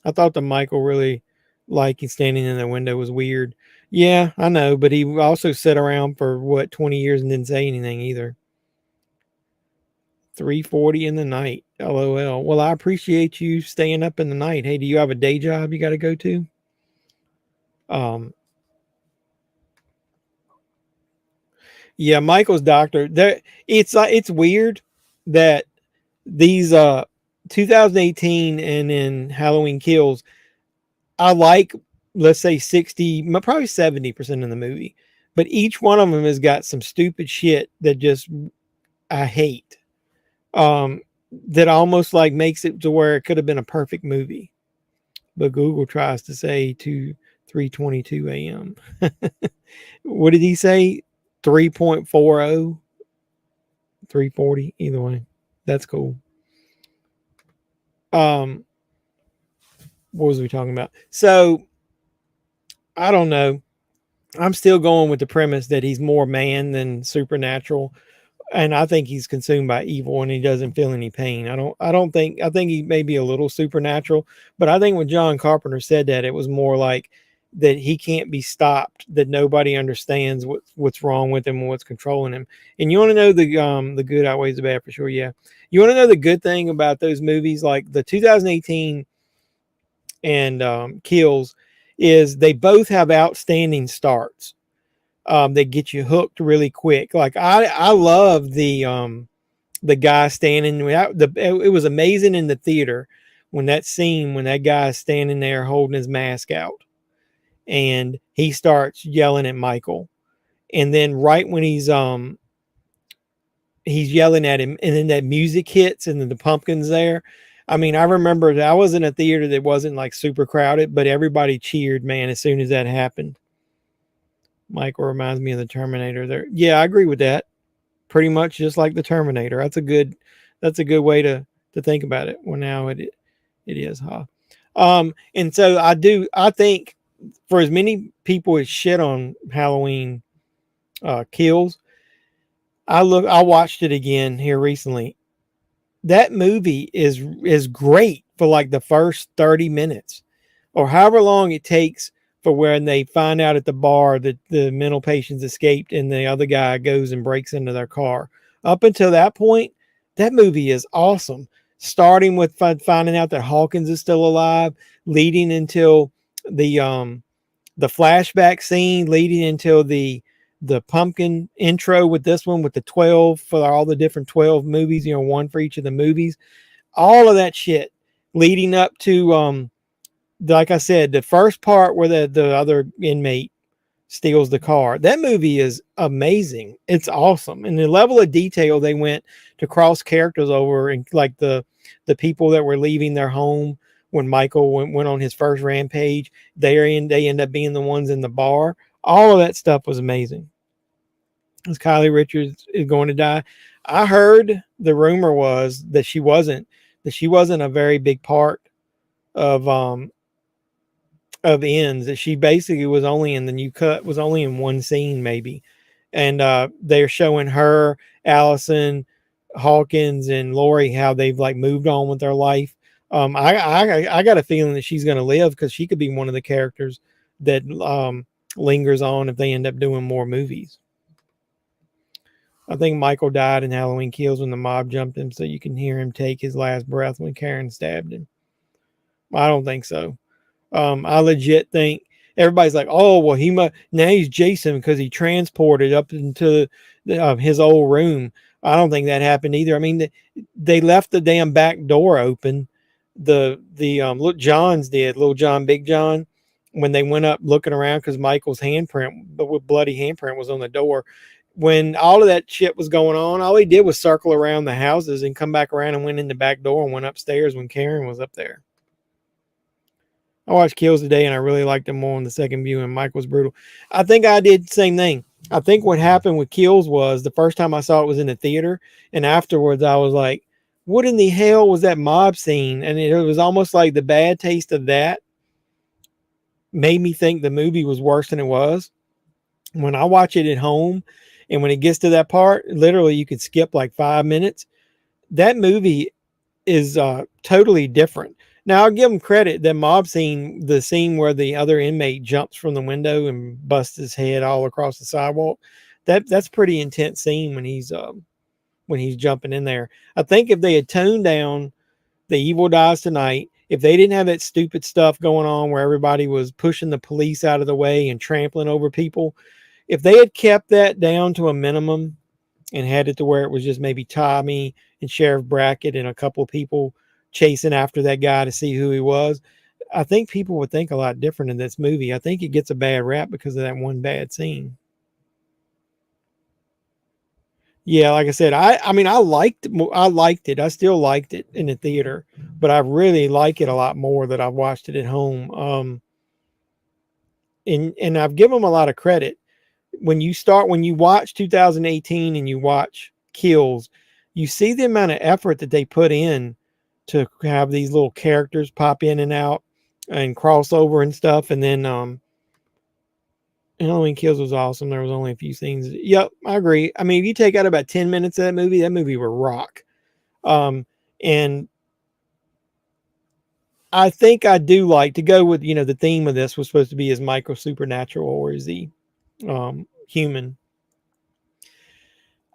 I thought the Michael really like he's standing in the window was weird. Yeah, I know, but he also sat around for 20 years and didn't say anything either. 3:40 in the night. LOL. Well, I appreciate you staying up in the night. Hey, do you have a day job you got to go to? Um, yeah, Michael's doctor. There, it's weird that these 2018 and then Halloween Kills, I like, let's say 60, probably 70% of the movie, but each one of them has got some stupid shit that just I hate. Um, that almost like makes it to where it could have been a perfect movie, but Google tries to say to 3:22 a.m. What did he say? 3.40, 3:40. Either way, that's cool. Um, what was we talking about? So I don't know. I'm still going with the premise that he's more man than supernatural, and I think he's consumed by evil and he doesn't feel any pain. I think he may be a little supernatural, but I think when John Carpenter said that, it was more like that he can't be stopped, that nobody understands what's wrong with him and what's controlling him. And you want to know the good outweighs the bad for sure. Yeah. You want to know the good thing about those movies, like the 2018 and Kills, is they both have outstanding starts. That get you hooked really quick. Like I love the guy standing. It was amazing in the theater when that scene when that guy is standing there holding his mask out and he starts yelling at Michael, and then right when he's yelling at him, and then that music hits, and then the pumpkin's there. I mean, I remember that I was in a theater that wasn't like super crowded, but everybody cheered, man, as soon as that happened. Michael reminds me of the Terminator there. Yeah, I agree with that. Pretty much just like the Terminator. That's a good way to think about it. Well, now it is, huh? And so I think for as many people as shit on Halloween Kills, I watched it again here recently. That movie is great for like the first 30 minutes or however long it takes for when they find out at the bar that the mental patients escaped and the other guy goes and breaks into their car. Up until that point, that movie is awesome. Starting with finding out that Hawkins is still alive, leading until the flashback scene, leading until the pumpkin intro with this one with the 12 for all the different 12 movies, one for each of the movies. All of that shit leading up to like I said, the first part where the other inmate steals the car. That movie is amazing. It's awesome. And the level of detail they went to cross characters over, and like the people that were leaving their home when Michael went on his first rampage, they end up being the ones in the bar. All of that stuff was amazing. As Kylie Richards is going to die. I heard the rumor was that she wasn't a very big part of ends, that she basically was only in the new cut, was only in one scene maybe. And they're showing her, Allison, Hawkins, and Lori how they've like moved on with their life. I got a feeling that she's going to live because she could be one of the characters that lingers on if they end up doing more movies. I think Michael died in Halloween Kills when the mob jumped him, so you can hear him take his last breath when Karen stabbed him. I don't think so. I legit think everybody's like, oh, well, now he's Jason because he transported up into his old room. I don't think that happened either. I mean, they left the damn back door open. Look, John's did, Little John, Big John, when they went up looking around because Michael's handprint, but with bloody handprint, was on the door. When all of that shit was going on, all he did was circle around the houses and come back around and went in the back door and went upstairs when Karen was up there. I watched Kills today and I really liked him more on the second viewing. Mike was brutal. I think I did the same thing. I think what happened with Kills was the first time I saw it was in the theater, and afterwards I was like, what in the hell was that mob scene? And it was almost like the bad taste of that made me think the movie was worse than it was. When I watch it at home and when it gets to that part, literally you could skip like 5 minutes. That movie is totally different. Now, I'll give him credit. That mob scene, the scene where the other inmate jumps from the window and busts his head all across the sidewalk, that's pretty intense scene when he's jumping in there. I think if they had toned down The Evil Dies Tonight, if they didn't have that stupid stuff going on where everybody was pushing the police out of the way and trampling over people, if they had kept that down to a minimum and had it to where it was just maybe Tommy and Sheriff Brackett and a couple of people chasing after that guy to see who he was, I think people would think a lot different in this movie. I think it gets a bad rap because of that one bad scene. Yeah, like I said, I mean, I liked it. I still liked it in the theater, but I really like it a lot more that I've watched it at home. And I've given them a lot of credit. When you watch 2018 and you watch Kills, you see the amount of effort that they put in to have these little characters pop in and out and cross over and stuff. And then Halloween Kills was awesome. There was only a few scenes. Yep, I agree. I mean, if you take out about 10 minutes of that movie would rock. And I think I do like to go with, the theme of this was supposed to be, is Michael supernatural or is he human?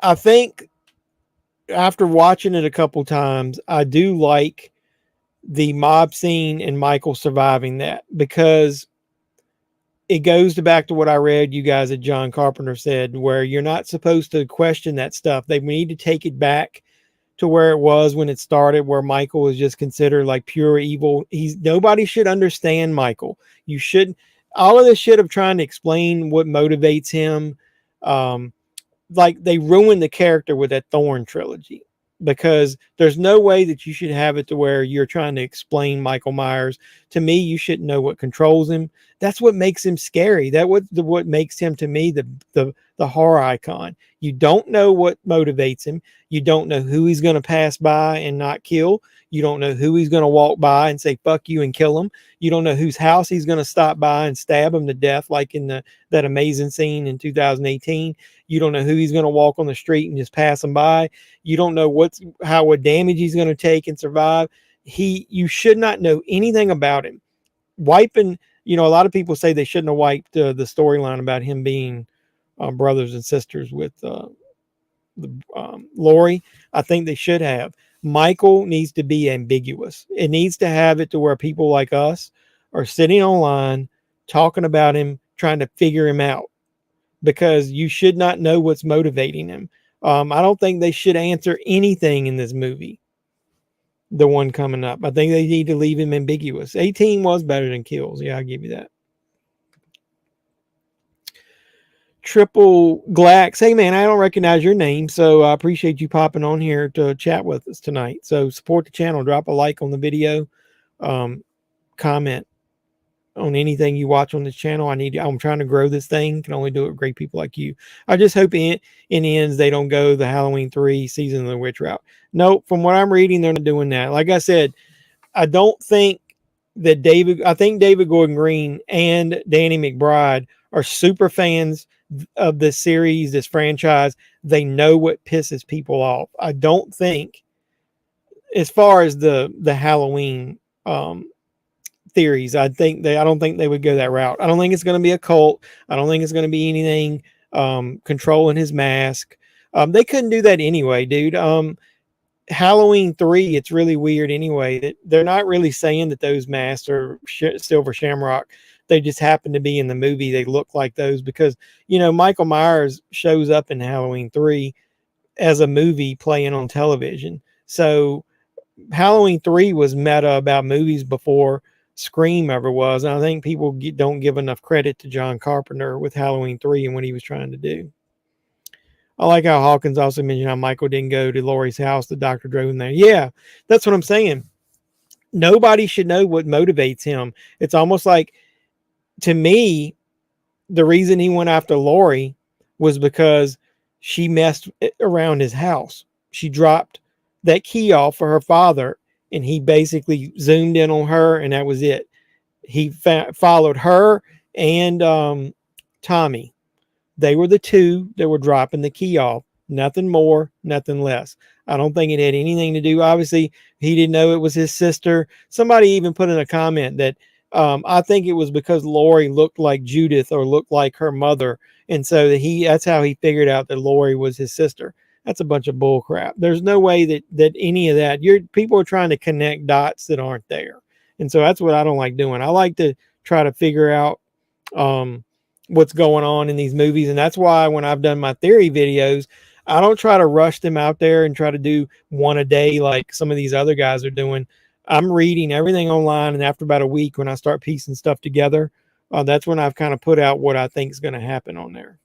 I think after watching it a couple times, I do like the mob scene and Michael surviving that, because it goes back to what I read you guys at John Carpenter said, where you're not supposed to question that stuff. They need to take it back to where it was when it started, where Michael was just considered like pure evil. Nobody should understand Michael. You should, all of this shit of trying to explain what motivates him. Like they ruined the character with that Thorn trilogy, because there's no way that you should have it to where you're trying to explain Michael Myers. To me, you shouldn't know what controls him. That's what makes him scary. What makes him, to me, the horror icon. You don't know what motivates him. You don't know who he's going to pass by and not kill. You don't know who he's going to walk by and say fuck you and kill him. You don't know whose house he's going to stop by and stab him to death, like in that amazing scene in 2018. You don't know who he's going to walk on the street and just pass him by. You don't know what damage he's going to take and survive. You should not know anything about him. Wiping, a lot of people say they shouldn't have wiped the storyline about him being brothers and sisters with Lori. I think they should have. Michael needs to be ambiguous. It needs to have it to where people like us are sitting online talking about him, trying to figure him out, because you should not know what's motivating him. I don't think they should answer anything in this movie, the one coming up. I think they need to leave him ambiguous. 18 was better than Kills. Yeah, I'll give you that. Triple Glax. Hey, man, I don't recognize your name, so I appreciate you popping on here to chat with us tonight. So support the channel. Drop a like on the video. Comment on anything you watch on this channel. I'm trying to grow this thing. Can only do it with great people like you. I just hope in ends they don't go the Halloween 3 Season of the Witch route. Nope, from what I'm reading, they're not doing that. Like I said, I think David Gordon Green and Danny McBride are super fans of this series, this franchise. They know what pisses people off. I don't think, as far as the Halloween theories, I don't think they would go that route. I don't think it's going to be a cult. I don't think it's going to be anything controlling his mask. They couldn't do that anyway, dude. Halloween 3, it's really weird anyway that they're not really saying that those masks are Silver Shamrock. They just happen to be in the movie. They look like those because, Michael Myers shows up in Halloween 3 as a movie playing on television. So Halloween 3 was meta about movies before Scream ever was. And I think people don't give enough credit to John Carpenter with Halloween 3 and what he was trying to do. I like how Hawkins also mentioned how Michael didn't go to Laurie's house. The doctor drove him there. Yeah, that's what I'm saying. Nobody should know what motivates him. It's almost like, to me, the reason he went after Laurie was because she messed around his house. She dropped that key off for her father, and he basically zoomed in on her, and that was it. He followed her and Tommy. They were the two that were dropping the key off. Nothing more, nothing less. I don't think it had anything to do. Obviously, he didn't know it was his sister. Somebody even put in a comment that I think it was because Laurie looked like Judith or looked like her mother. And so that's how he figured out that Laurie was his sister. That's a bunch of bull crap. There's no way that any of that, people are trying to connect dots that aren't there. And so that's what I don't like doing. I like to try to figure out what's going on in these movies. And that's why when I've done my theory videos, I don't try to rush them out there and try to do one a day like some of these other guys are doing. I'm reading everything online, and after about a week, when I start piecing stuff together, that's when I've kind of put out what I think is going to happen on there.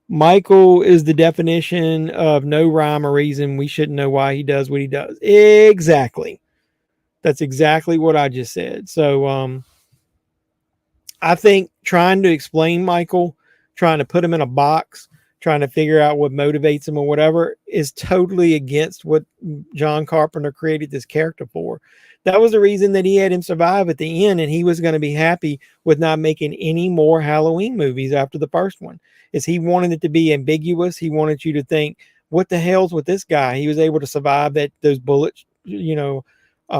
Michael is the definition of no rhyme or reason. We shouldn't know why he does what he does. Exactly. That's exactly what I just said. So I think trying to explain Michael, trying to put him in a box, trying to figure out what motivates him or whatever is totally against what John Carpenter created this character for. That was the reason that he had him survive at the end, and he was going to be happy with not making any more Halloween movies after the first one. Is he wanted it to be ambiguous. He wanted you to think, what the hell's with this guy? He was able to survive those bullets,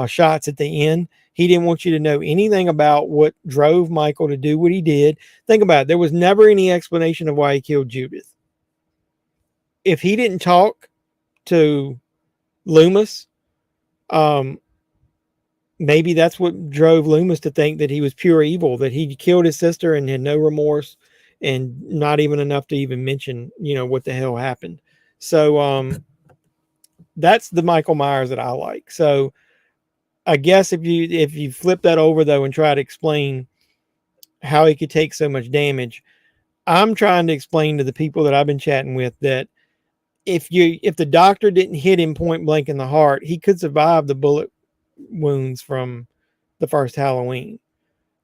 shots at the end. He didn't want you to know anything about what drove Michael to do what he did. Think about it. There was never any explanation of why he killed Judith. If he didn't talk to Loomis, maybe that's what drove Loomis to think that he was pure evil, that he killed his sister and had no remorse and not even enough to even mention, what the hell happened. So that's the Michael Myers that I like. So I guess if you flip that over though and try to explain how he could take so much damage, I'm trying to explain to the people that I've been chatting with that if the doctor didn't hit him point blank in the heart, he could survive the bullet wounds from the first Halloween.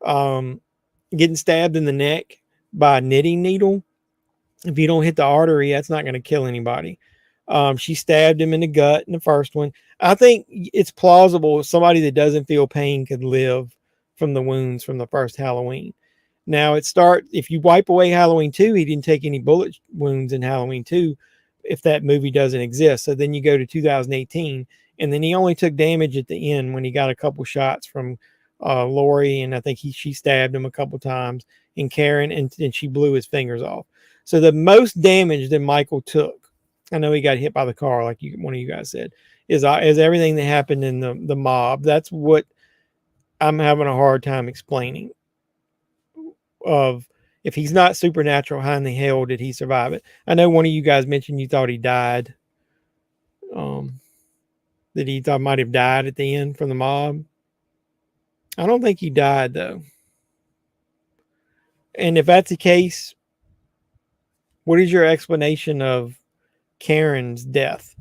Getting stabbed in the neck by a knitting needle, if you don't hit the artery, that's not going to kill anybody. She stabbed him in the gut in the first one. I think it's plausible somebody that doesn't feel pain could live from the wounds from the first Halloween. Now if you wipe away Halloween 2, he didn't take any bullet wounds in Halloween 2 if that movie doesn't exist. So then you go to 2018, and then he only took damage at the end when he got a couple shots from Laurie, and I think she stabbed him a couple times, and Karen, and she blew his fingers off. So the most damage that Michael took, I know he got hit by the car, like one of you guys said, is everything that happened in the mob. That's what I'm having a hard time explaining. Of if he's not supernatural, how in the hell did he survive it? I know one of you guys mentioned you thought he died. That he thought might have died at the end from the mob. I don't think he died though. And if that's the case, what is your explanation of Karen's death?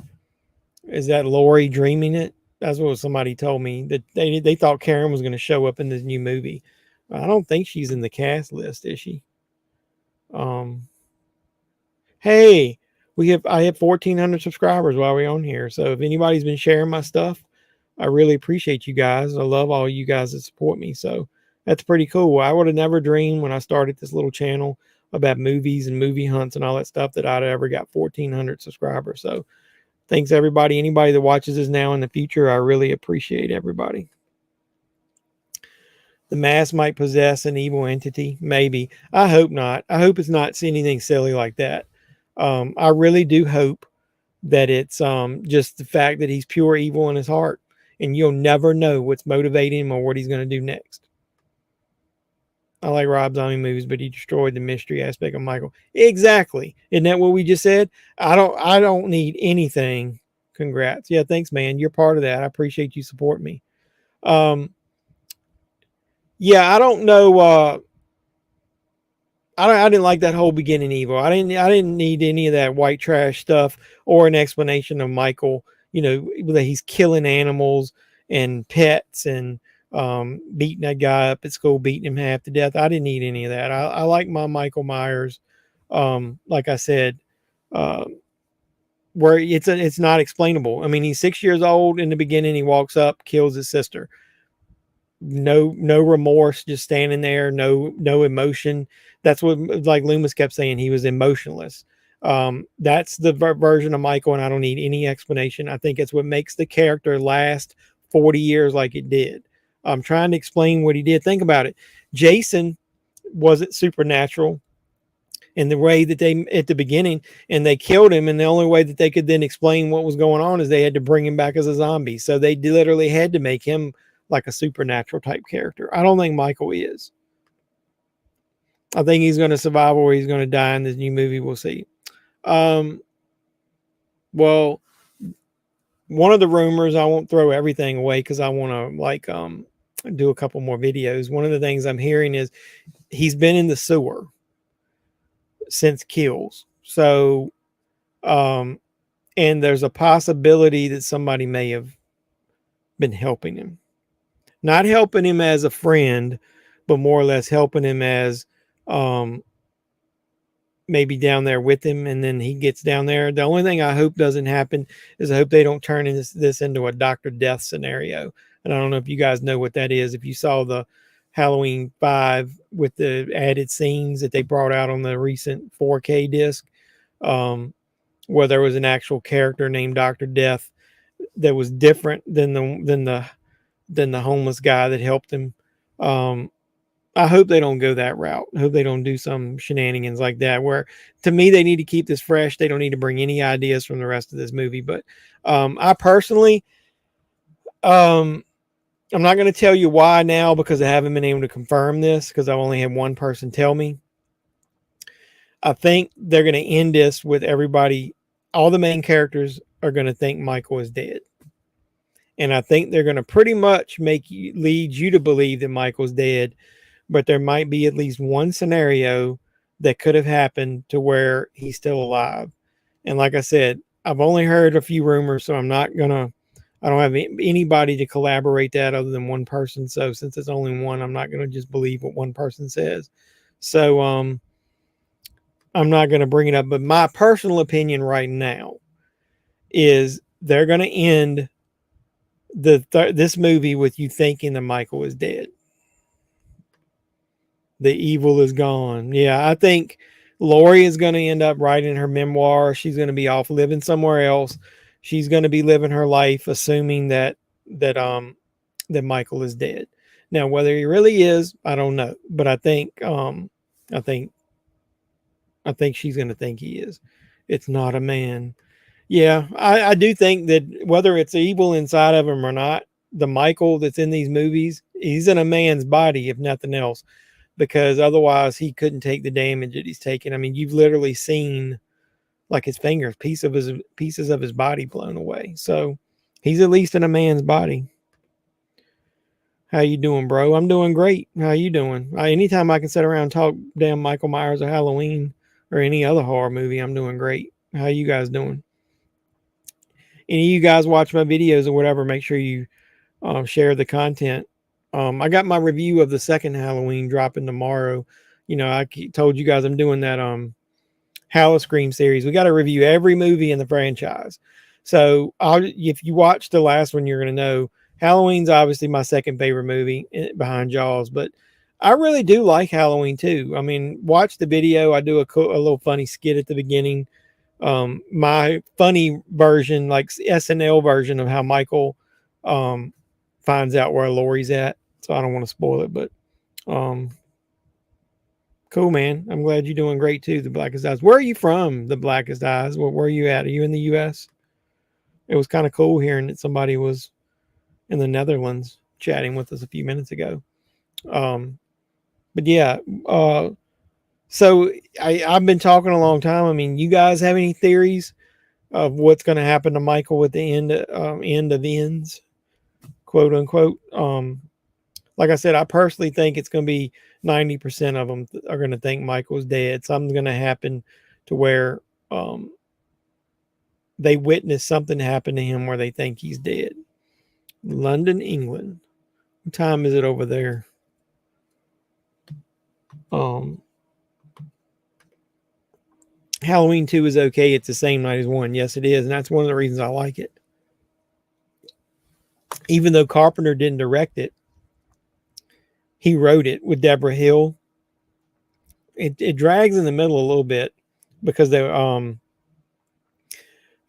Is that Laurie dreaming it? That's what somebody told me, that they thought Karen was going to show up in this new movie. I don't think she's in the cast list, is she? Hey, I have 1,400 subscribers while we're on here. So if anybody's been sharing my stuff, I really appreciate you guys. I love all you guys that support me. So that's pretty cool. I would have never dreamed when I started this little channel about movies and movie hunts and all that stuff that I'd ever got 1,400 subscribers. So thanks everybody. Anybody that watches this now in the future, I really appreciate everybody. The mask might possess an evil entity. Maybe. I hope not. I hope it's not anything silly like that. I really do hope that it's just the fact that he's pure evil in his heart. and you'll never know what's motivating him or what he's going to do next. I like Rob Zombie movies, but he destroyed the mystery aspect of Michael. Exactly. Isn't that what we just said? I don't need anything. Congrats. Yeah, thanks, man. You're part of that. I appreciate you support me. Um, yeah, I don't know. I didn't like that whole beginning evil. I didn't need any of that white trash stuff or an explanation of Michael. You know that he's killing animals and pets and beating that guy up at school, beating him half to death. I didn't need any of that. I like my Michael Myers. Like I said, uh, where it's not explainable. I mean, he's 6 years old in the beginning. He walks up, kills his sister. No remorse, just standing there, no emotion. That's what, like Loomis kept saying, he was emotionless. That's the version of Michael, and I don't need any explanation. I think it's what makes the character last 40 years like it did. I'm trying to explain what he did. Think about it. Jason wasn't supernatural in the way that they at the beginning, and they killed him, and the only way that they could then explain what was going on is they had to bring him back as a zombie. So they literally had to make him like a supernatural type character. I don't think Michael is. I think he's going to survive or he's going to die in this new movie. We'll see. Well, one of the rumors, I won't throw everything away because I want to do a couple more videos. One of the things I'm hearing is he's been in the sewer since Kills. So, and there's a possibility that somebody may have been helping him. Not helping him as a friend, but more or less helping him as maybe down there with him, and then he gets down there. The only thing I hope doesn't happen is I hope they don't turn this into a Dr. Death scenario. And I don't know if you guys know what that is. If you saw the Halloween 5 with the added scenes that they brought out on the recent 4K disc, where there was an actual character named Dr. Death that was different than the homeless guy that helped him. I hope they don't go that route. I hope they don't do some shenanigans like that, where to me, they need to keep this fresh. They don't need to bring any ideas from the rest of this movie. But I personally, I'm not going to tell you why now because I haven't been able to confirm this because I've only had one person tell me. I think they're going to end this with everybody, all the main characters are going to think Michael is dead. And I think they're going to pretty much lead you to believe that Michael's dead. But there might be at least one scenario that could have happened to where he's still alive. And like I said, I've only heard a few rumors, so I don't have anybody to collaborate that other than one person. So since it's only one, I'm not going to just believe what one person says. So I'm not going to bring it up. But my personal opinion right now is they're going to end this movie with you thinking that Michael is dead. The evil is gone. Yeah, I think Lori is going to end up writing her memoir. She's going to be off living somewhere else. She's going to be living her life assuming that Michael is dead. Now, whether he really is, I don't know. But I think she's going to think he is. It's not a man. Yeah, I do think that whether it's evil inside of him or not, the Michael that's in these movies, he's in a man's body, if nothing else. Because otherwise he couldn't take the damage that he's taking. I mean, you've literally seen like his fingers, pieces of his body blown away. So he's at least in a man's body. How you doing, bro? I'm doing great. How you doing? Anytime I can sit around and talk damn Michael Myers or Halloween or any other horror movie, I'm doing great. How you guys doing? Any of you guys watch my videos or whatever, make sure you share the content. I got my review of the second Halloween dropping tomorrow. You know, I told you guys I'm doing that Halloween series. We got to review every movie in the franchise. So if you watch the last one, you're going to know Halloween's obviously my second favorite movie behind Jaws, but I really do like Halloween too. I mean, watch the video. I do a little funny skit at the beginning. My funny version, like SNL version of how Michael finds out where Lori's at. So I don't want to spoil it, but cool, man. I'm glad you're doing great too. The Blackest Eyes. Where are you from? The Blackest Eyes. Where are you at? Are you in the U.S.? It was kind of cool hearing that somebody was in the Netherlands chatting with us a few minutes ago. But yeah, so I've been talking a long time. I mean, you guys have any theories of what's going to happen to Michael at the end of ends, quote unquote? Like I said, I personally think it's going to be 90% of them are going to think Michael's dead. Something's going to happen to where they witness something happen to him where they think he's dead. London, England. What time is it over there? Halloween 2 is okay. It's the same night as 1. Yes, it is. And that's one of the reasons I like it. Even though Carpenter didn't direct it, he wrote it with Deborah Hill. It drags in the middle a little bit because they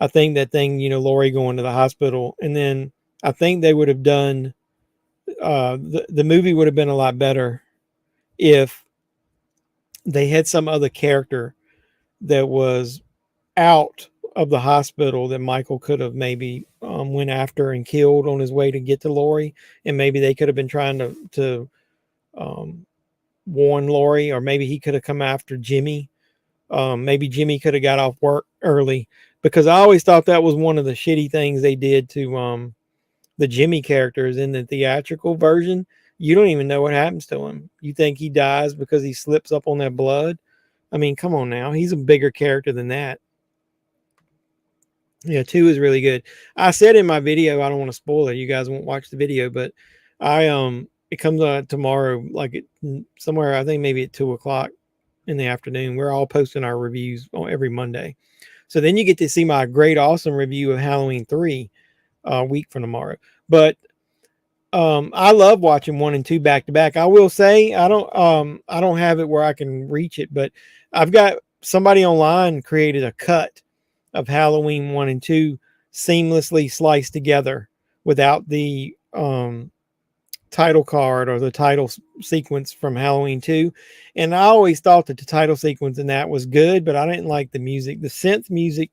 I think that thing, Lori going to the hospital, and then I think they would have done the movie would have been a lot better if they had some other character that was out of the hospital that Michael could have maybe went after and killed on his way to get to Lori, and maybe they could have been trying to warn Lori, or maybe he could have come after Jimmy. Maybe Jimmy could have got off work early, because I always thought that was one of the shitty things they did to the Jimmy characters in the theatrical version. You don't even know what happens to him. You think he dies because he slips up on that blood. I mean, come on now. He's a bigger character than that. Yeah, 2 is really good. I said in my video, I don't want to spoil it. You guys won't watch the video, but it comes out tomorrow, like somewhere, I think maybe at 2:00 in the afternoon. We're all posting our reviews on every Monday. So then you get to see my great, awesome review of Halloween 3 a week from tomorrow. But I love watching 1 and 2 back to back. I will say I don't have it where I can reach it, but I've got somebody online created a cut of Halloween 1 and 2 seamlessly sliced together without the title card or the title sequence from Halloween 2. And I always thought that the title sequence in that was good, but I didn't like the music. The synth music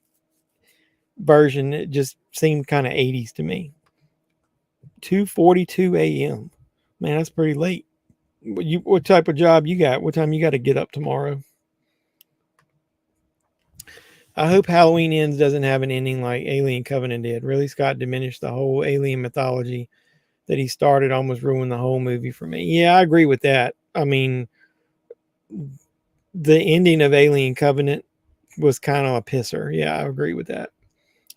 version, it just seemed kind of 80s to me. 2:42 a.m. Man, that's pretty late. What type of job you got? What time you got to get up tomorrow? I hope Halloween Ends doesn't have an ending like Alien Covenant did. Really, Scott diminished the whole alien mythology that he started, almost ruined the whole movie for me. Yeah, I agree with that. I mean, the ending of Alien Covenant was kind of a pisser. Yeah, I agree with that.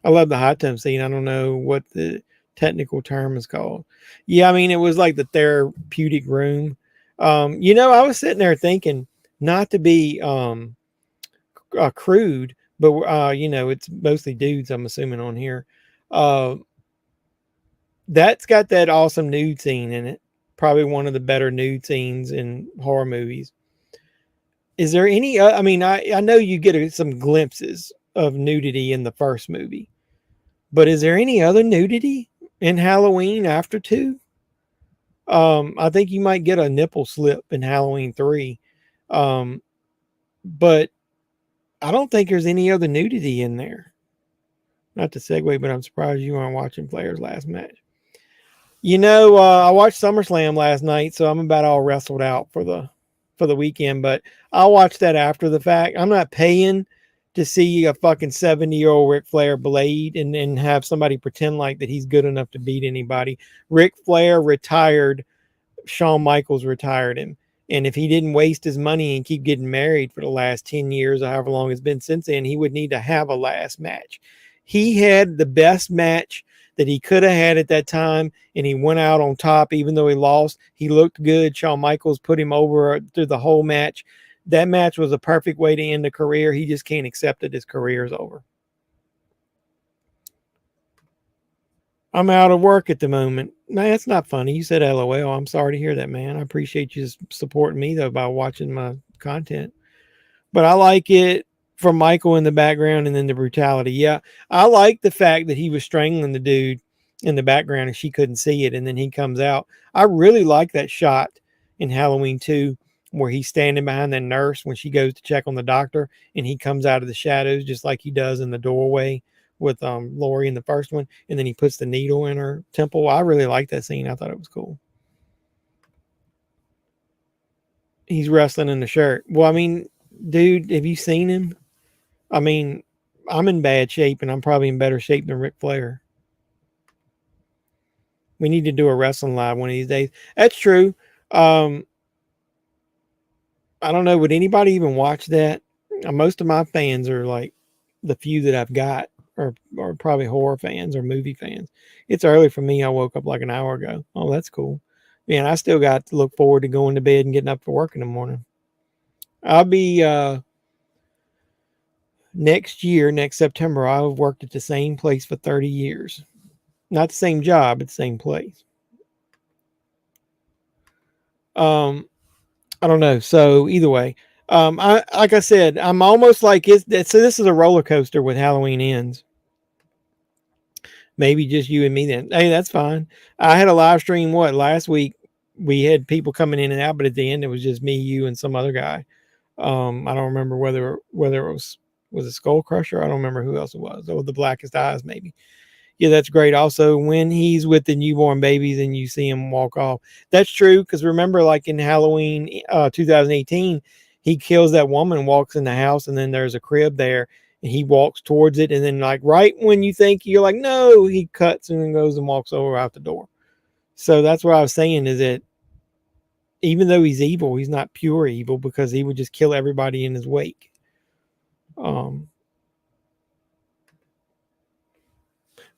I love the hot tub scene. I don't know what the technical term is called. Yeah, I mean, it was like the therapeutic room. I was sitting there thinking, not to be crude, but it's mostly dudes, I'm assuming, on here. That's got that awesome nude scene in it. Probably one of the better nude scenes in horror movies. Is there any? I mean, I know you get some glimpses of nudity in the first movie, but is there any other nudity in Halloween after 2? I think you might get a nipple slip in Halloween 3, but I don't think there's any other nudity in there. Not to segue, but I'm surprised you aren't watching Flair's last match. I watched SummerSlam last night, so I'm about all wrestled out for the weekend, but I'll watch that after the fact. I'm not paying to see a fucking 70-year-old Ric Flair blade and have somebody pretend like that he's good enough to beat anybody. Ric Flair retired. Shawn Michaels retired him. And if he didn't waste his money and keep getting married for the last 10 years or however long it's been since then, he would need to have a last match. He had the best match that he could have had at that time, and he went out on top. Even though he lost, he looked good. Shawn Michaels put him over through the whole match. That match was a perfect way to end a career. He just can't accept that his career is over. I'm out of work at the moment. Man, that's not funny. You said LOL. I'm sorry to hear that, man. I appreciate you supporting me, though, by watching my content. But I like it from Michael in the background and then the brutality. Yeah, I like the fact that he was strangling the dude in the background and she couldn't see it, and then he comes out. I really like that shot in Halloween 2 where he's standing behind that nurse when she goes to check on the doctor, and he comes out of the shadows just like he does in the doorway with Lori in the first one, and then he puts the needle in her temple. I really like that scene. I thought it was cool. He's wrestling in the shirt. Well, I mean, dude, have you seen him? I mean, I'm in bad shape, and I'm probably in better shape than Ric Flair. We need to do a wrestling live one of these days. That's true. Um, I don't know. Would anybody even watch that? Most of my fans are like the few that I've got are probably horror fans or movie fans. It's early for me. I woke up like an hour ago. Oh, that's cool. Man, I still got to look forward to going to bed and getting up for work in the morning. I'll be next year, next September, I've worked at the same place for 30 years. Not the same job, but the same place. I don't know. So either way, I like I said, I'm almost like so this is a roller coaster with Halloween Ends. Maybe just you and me then. Hey, that's fine. I had a live stream last week. We had people coming in and out, but at the end it was just me, you, and some other guy. I don't remember whether it was a Skull Crusher. I don't remember who else it was. Or the Blackest Eyes, maybe. Yeah, that's great. Also, when he's with the newborn babies and you see him walk off, that's true. Because remember, like in Halloween 2018, he kills that woman, walks in the house, and then there's a crib there, and he walks towards it, and then like right when you think you're like, no, he cuts and then goes and walks over out the door. So that's what I was saying is that even though he's evil, he's not pure evil because he would just kill everybody in his wake.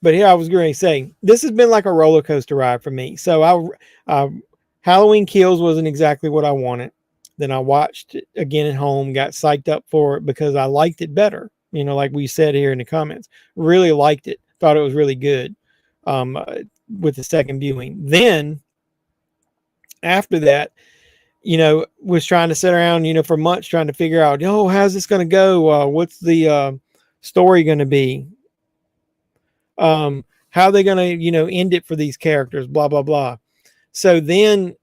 But here I was going to say, this has been like a roller coaster ride for me. So Halloween Kills wasn't exactly what I wanted. Then I watched it again at home, got psyched up for it because I liked it better. You know, like we said here in the comments, really liked it. Thought it was really good with the second viewing. Then after that, was trying to sit around, for months trying to figure out, how's this going to go? What's the story going to be? How are they going to, end it for these characters? Blah, blah, blah. So then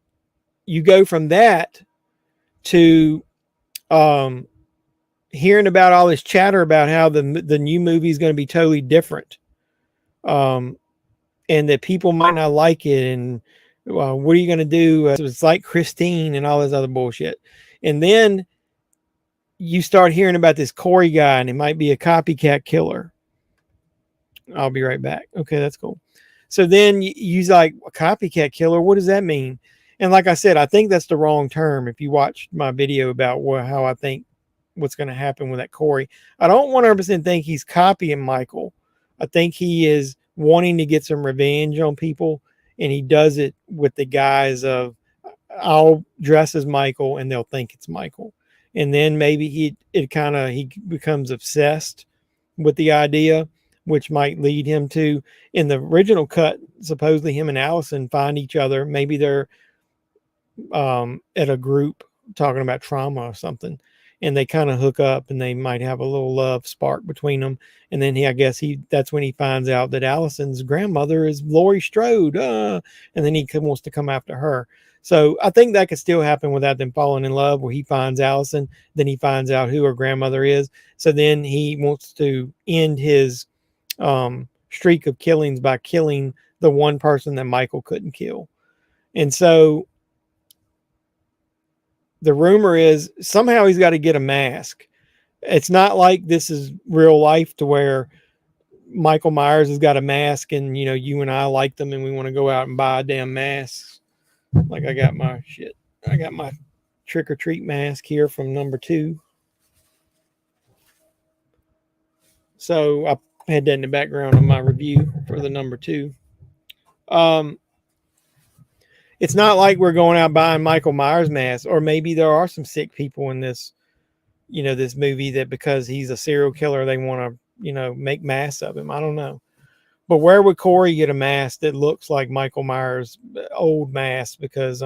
you go from that to hearing about all this chatter about how the new movie is going to be totally different. And that people might not like it. And what are you going to do? It's like Christine and all this other bullshit. And then you start hearing about this Corey guy, and it might be a copycat killer. I'll be right back. Okay, that's cool. So then you like, a copycat killer. What does that mean? And like I said, I think that's the wrong term. If you watched my video about how I think what's going to happen with that Corey, I don't 100% think he's copying Michael. I think he is wanting to get some revenge on people, and he does it with the guise of, I'll dress as Michael and they'll think it's Michael. And then maybe he becomes obsessed with the idea, which might lead him to, in the original cut, supposedly him and Allison find each other. Maybe they're at a group talking about trauma or something, and they kind of hook up, and they might have a little love spark between them. And then that's when he finds out that Allison's grandmother is Laurie Strode, and then he wants to come after her. So I think that could still happen without them falling in love, where he finds Allison, then he finds out who her grandmother is. So then he wants to end his streak of killings by killing the one person that Michael couldn't kill. And so the rumor is somehow he's got to get a mask. It's not like this is real life to where Michael Myers has got a mask and, you and I like them and we want to go out and buy damn masks. Like I got my trick or treat mask here from number 2. So I had that in the background of my review for the number 2. It's not like we're going out buying Michael Myers masks, or maybe there are some sick people in this, this movie that because he's a serial killer, they want to, make masks of him. I don't know. But where would Corey get a mask that looks like Michael Myers' old mask? Because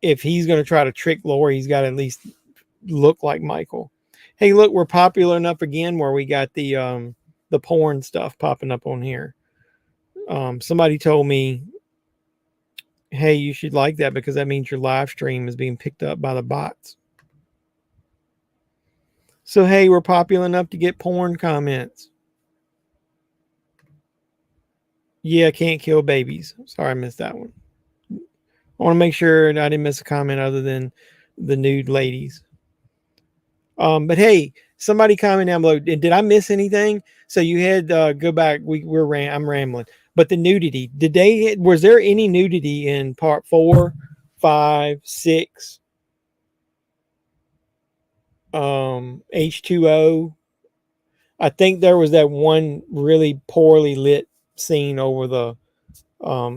if he's going to try to trick Laurie, he's got to at least look like Michael. Hey, look, we're popular enough again where we got the porn stuff popping up on here. Somebody told me, hey, you should like that because that means your live stream is being picked up by the bots. So, hey, we're popular enough to get porn comments. Yeah, can't kill babies. Sorry, I missed that one. I want to make sure I didn't miss a comment other than the nude ladies. But hey, somebody comment down below. Did I miss anything? So you had go back. I'm rambling. But the nudity. Did they? Was there any nudity in part 4, 5, 6? H2O. I think there was that one really poorly lit scene over the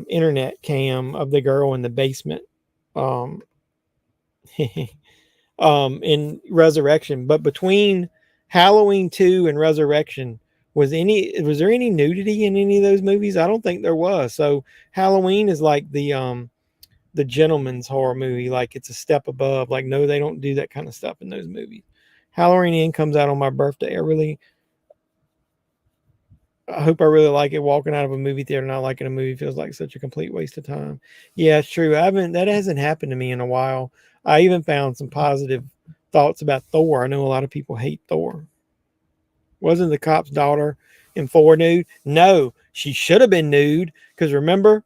internet cam of the girl in the basement. Um, in Resurrection. But between Halloween 2 and Resurrection, was there any nudity in any of those movies? I don't think there was. So Halloween is like the gentleman's horror movie, like it's a step above. Like, no, they don't do that kind of stuff in those movies. Halloween Inn comes out on my birthday. I hope I really like it. Walking out of a movie theater not liking a movie feels like such a complete waste of time. Yeah, it's true. That hasn't happened to me in a while. I even found some positive thoughts about Thor. I know a lot of people hate Thor. Wasn't the cop's daughter in 4 nude? No, she should have been nude because remember,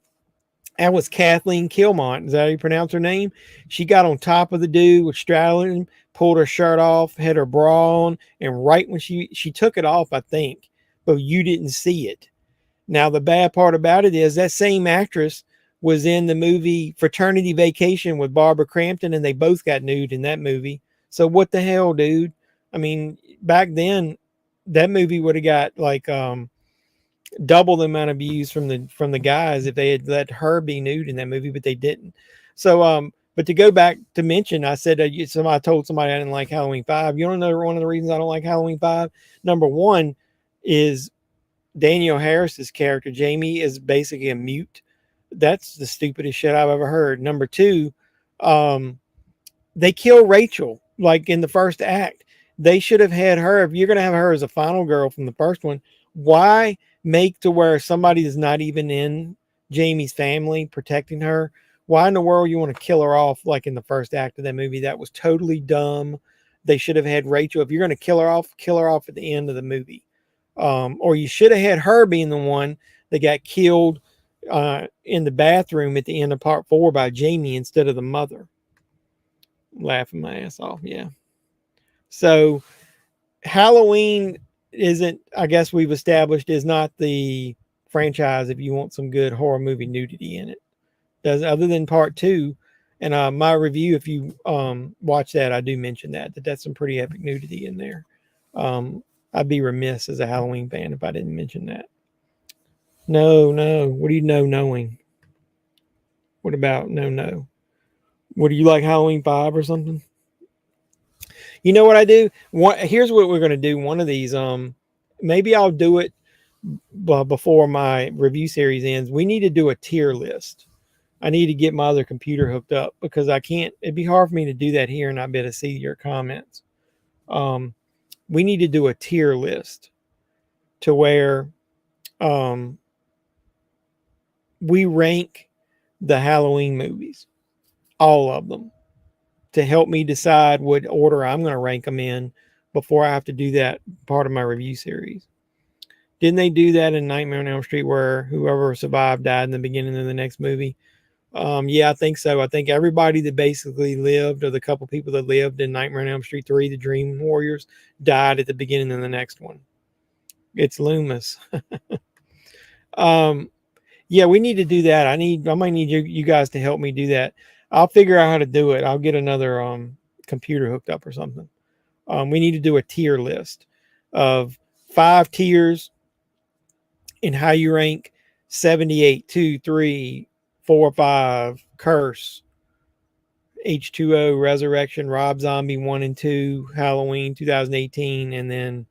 that was Kathleen Kilmont. Is that how you pronounce her name? She got on top of the dude, was straddling him, pulled her shirt off, had her bra on, and right when she took it off, I think, but you didn't see it. Now the bad part about it is that same actress was in the movie Fraternity Vacation with Barbara Crampton, and they both got nude in that movie. So what the hell, dude? I mean, back then, that movie would have got like double the amount of views from the guys if they had let her be nude in that movie, but they didn't. So but to go back to mention, I said I told somebody I didn't like Halloween 5. You don't know one of the reasons I don't like Halloween 5? Number one is Daniel Harris's character Jamie is basically a mute. That's the stupidest shit I've ever heard. Number two, um, they kill Rachel like in the first act. They should have had her. If you're going to have her as a final girl from the first one, why make to where somebody is not even in Jamie's family protecting her? Why in the world you want to kill her off like in the first act of that movie? That was totally dumb. They should have had Rachel. If you're going to kill her off at the end of the movie. Or you should have had her being the one that got killed in the bathroom at the end of part 4 by Jamie instead of the mother. Laughing my ass off. Yeah. So Halloween isn't, I guess we've established, is not the franchise if you want some good horror movie nudity in it. Does other than part 2 and my review, if you watch that, I do mention that's some pretty epic nudity in there. I'd be remiss as a Halloween fan if I didn't mention that. No. What do you know knowing? What about no? What do you like Halloween 5 or something? You know what I do? Here's what we're gonna do. One of these, maybe I'll do it before my review series ends. We need to do a tier list. I need to get my other computer hooked up because I can't. It'd be hard for me to do that here and not be able to see your comments. We need to do a tier list to where we rank the Halloween movies, all of them, to help me decide what order I'm going to rank them in before I have to do that part of my review series. Didn't they do that in Nightmare on Elm Street where whoever survived died in the beginning of the next movie? Yeah, I think so. I think everybody that basically lived, or the couple people that lived in Nightmare on Elm Street 3, the Dream Warriors, died at the beginning of the next one. It's Loomis. Yeah, we need to do that. I might need you guys to help me do that. I'll figure out how to do it. I'll get another computer hooked up or something. We need to do a tier list of 5 tiers in how you rank 78, 2, 3, 4, 5, Curse, H2O, Resurrection, Rob Zombie 1 and 2, Halloween 2018, and then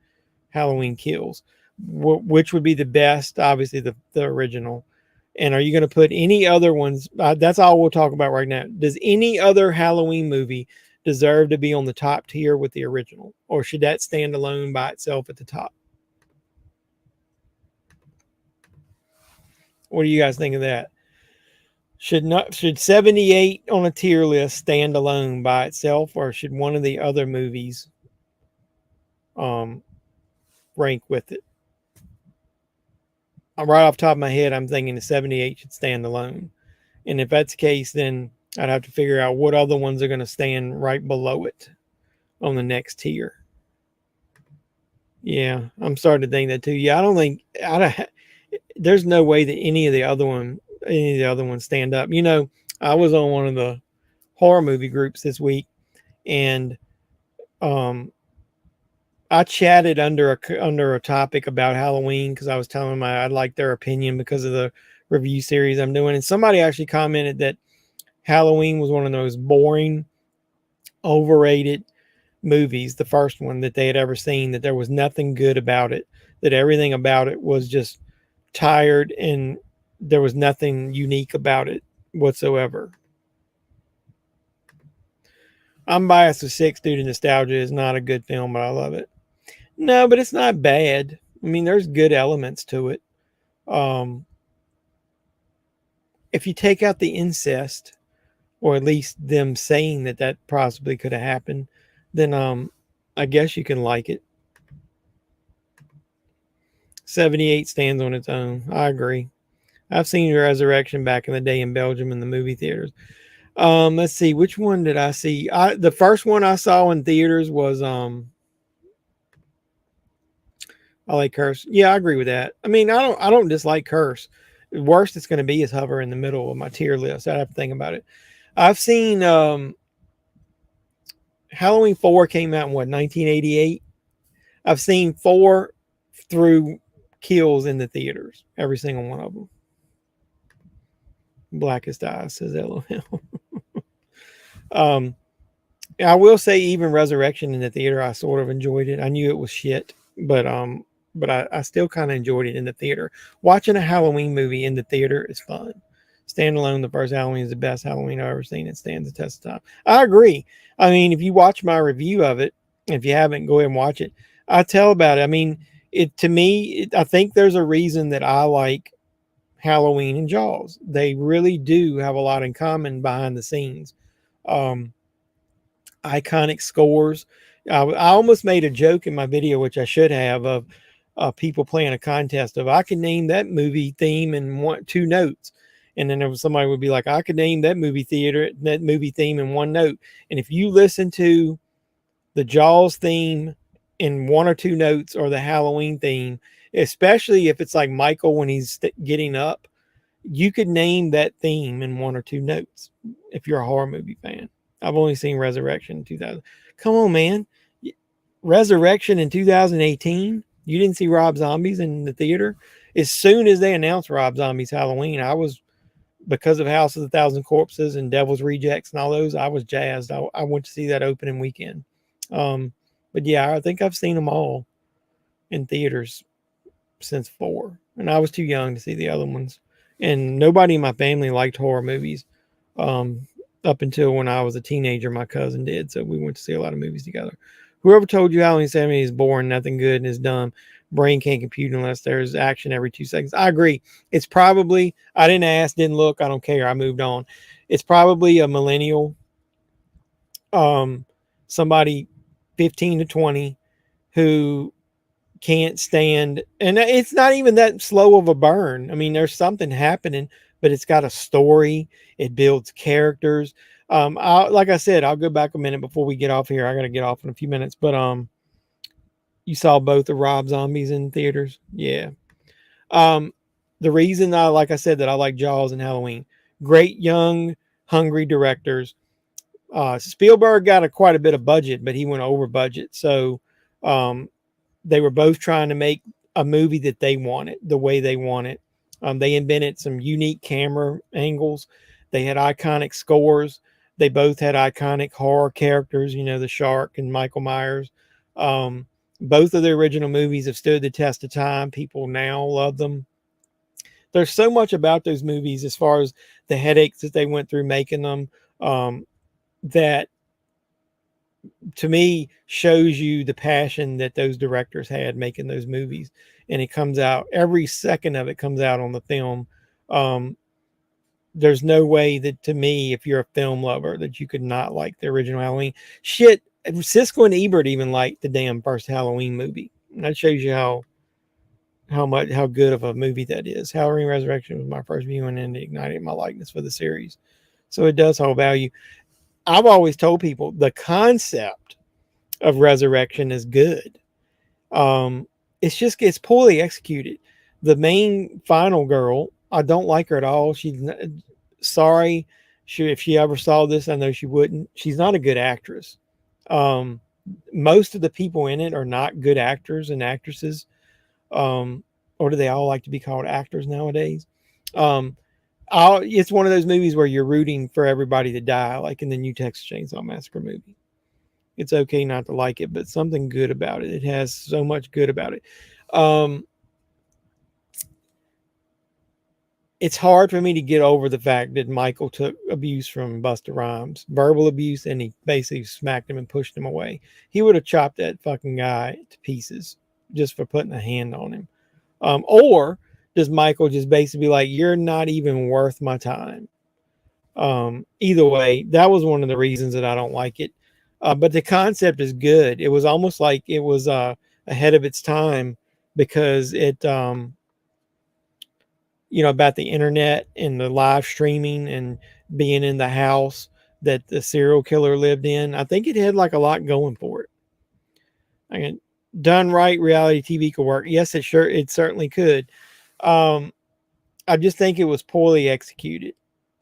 Halloween Kills. Which would be the best? Obviously, the original. And are you going to put any other ones? That's all we'll talk about right now. Does any other Halloween movie deserve to be on the top tier with the original? Or should that stand alone by itself at the top? What do you guys think of that? Should 78 on a tier list stand alone by itself, or should one of the other movies rank with it? right off the top of my head, I'm thinking the 78 should stand alone. And if that's the case, then I'd have to figure out what other ones are going to stand right below it on the next tier. Yeah, I'm starting to think that too. Yeah, I don't think there's no way that any of the other ones stand up. I was on one of the horror movie groups this week, and um, I chatted under a topic about Halloween because I was telling them I'd like their opinion because of the review series I'm doing, and somebody actually commented that Halloween was one of those boring, overrated movies, the first one that they had ever seen, that there was nothing good about it, that everything about it was just tired and there was nothing unique about it whatsoever. I'm biased with six due to nostalgia. Is not a good film, but I love it. No, but it's not bad. I mean, there's good elements to it. Um, if you take out the incest, or at least them saying that possibly could have happened, then I guess you can like it. 78 stands on its own. I agree. I've seen Resurrection back in the day in Belgium in the movie theaters. Let's see, which one did I see? The first one I saw in theaters was I like Curse. Yeah, I agree with that. I mean, I don't dislike Curse. The worst it's going to be is Hover in the middle of my tier list. I have to think about it. I've seen Halloween 4 came out in what, 1988. I've seen 4 through Kills in the theaters. Every single one of them. Blackest Eyes says LOL. um, I will say even Resurrection in the theater, I sort of enjoyed it. I knew it was shit, but I still kind of enjoyed it in the theater. Watching a Halloween movie in the theater is fun. Standalone, the first Halloween is the best Halloween I've ever seen. It stands the test of time. I agree. I mean, if you watch my review of it, if you haven't, go ahead and watch it. I tell about it. I mean, it to me, I think there's a reason that I like Halloween and Jaws. They really do have a lot in common behind the scenes. Um, Iconic scores. I almost made a joke in my video, which I should have, of people playing a contest of I can name that movie theme in 2 notes, and then there was somebody would be like, I could name that movie theme in 1 note. And if you listen to the Jaws theme in 1 or 2 notes, or the Halloween theme, especially if it's like Michael when he's getting up, you could name that theme in 1 or 2 notes if you're a horror movie fan. I've only seen Resurrection in 2000. Come on, man. Resurrection in 2018? You didn't see Rob Zombies in the theater? As soon as they announced Rob Zombie's Halloween, I was, because of House of the Thousand Corpses and Devil's Rejects and all those, I was jazzed. I went to see that opening weekend. Um, but yeah, I think I've seen them all in theaters since 4, and I was too young to see the other ones. And nobody in my family liked horror movies. Um, Up until when I was a teenager, my cousin did, so we went to see a lot of movies together. Whoever told you Halloween 70 is boring, nothing good, and is dumb. Brain can't compute unless there's action every 2 seconds. I agree. It's probably, I didn't ask, didn't look, I don't care. I moved on. It's probably a millennial, somebody 15 to 20 who can't stand, and it's not even that slow of a burn. I mean, there's something happening, but it's got a story. It builds characters. Like I said, I'll go back a minute before we get off here. I got to get off in a few minutes, but you saw both of Rob Zombies in theaters. Yeah. Um, the reason like I said, that I like Jaws and Halloween, great young, hungry directors. Spielberg got quite a bit of budget, but he went over budget. So, they were both trying to make a movie that they wanted, the way they wanted. They invented some unique camera angles. They had iconic scores. They both had iconic horror characters, the shark and Michael Myers. Both of the original movies have stood the test of time. People now love them. There's so much about those movies, as far as the headaches that they went through making them, that to me shows you the passion that those directors had making those movies. And it comes out, every second of it comes out on the film. um, there's no way that, to me, if you're a film lover, that you could not like the original Halloween. Shit, Siskel and Ebert even liked the damn first Halloween movie. And that shows you how how good of a movie that is. Halloween Resurrection was my first viewing and it ignited my likeness for the series. So it does hold value. I've always told people the concept of resurrection is good. It's poorly executed. The main final girl, I don't like her at all. She's not, sorry. If she ever saw this, I know she wouldn't. She's not a good actress. Um, Most of the people in it are not good actors and actresses. Or do they all like to be called actors nowadays? Um, it's one of those movies where you're rooting for everybody to die, like in the new Texas Chainsaw Massacre movie. It's okay not to like it, but something good about it. It has so much good about it. Um, it's hard for me to get over the fact that Michael took abuse from Busta Rhymes, verbal abuse, and he basically smacked him and pushed him away. He would have chopped that fucking guy to pieces just for putting a hand on him. Or does Michael just basically be like, you're not even worth my time? Either way, that was one of the reasons that I don't like it. But the concept is good. It was almost like it was ahead of its time because about the internet and the live streaming and being in the house that the serial killer lived in. I think it had like a lot going for it. I mean, done right, reality TV could work. Yes, it certainly could. Um, I just think it was poorly executed.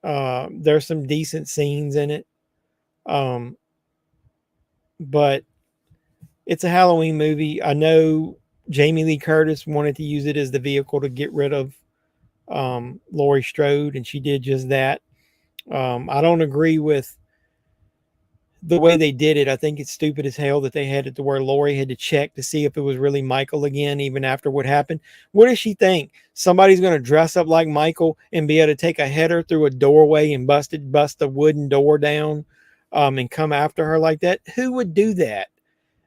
There's some decent scenes in it. Um, but it's a Halloween movie. I know Jamie Lee Curtis wanted to use it as the vehicle to get rid of Laurie Strode, and she did just that. I don't agree with the way they did it. I think it's stupid as hell that they had it to where Laurie had to check to see if it was really Michael again, even after what happened. What does she think? Somebody's going to dress up like Michael and be able to take a header through a doorway and bust a wooden door down and come after her like that? Who would do that?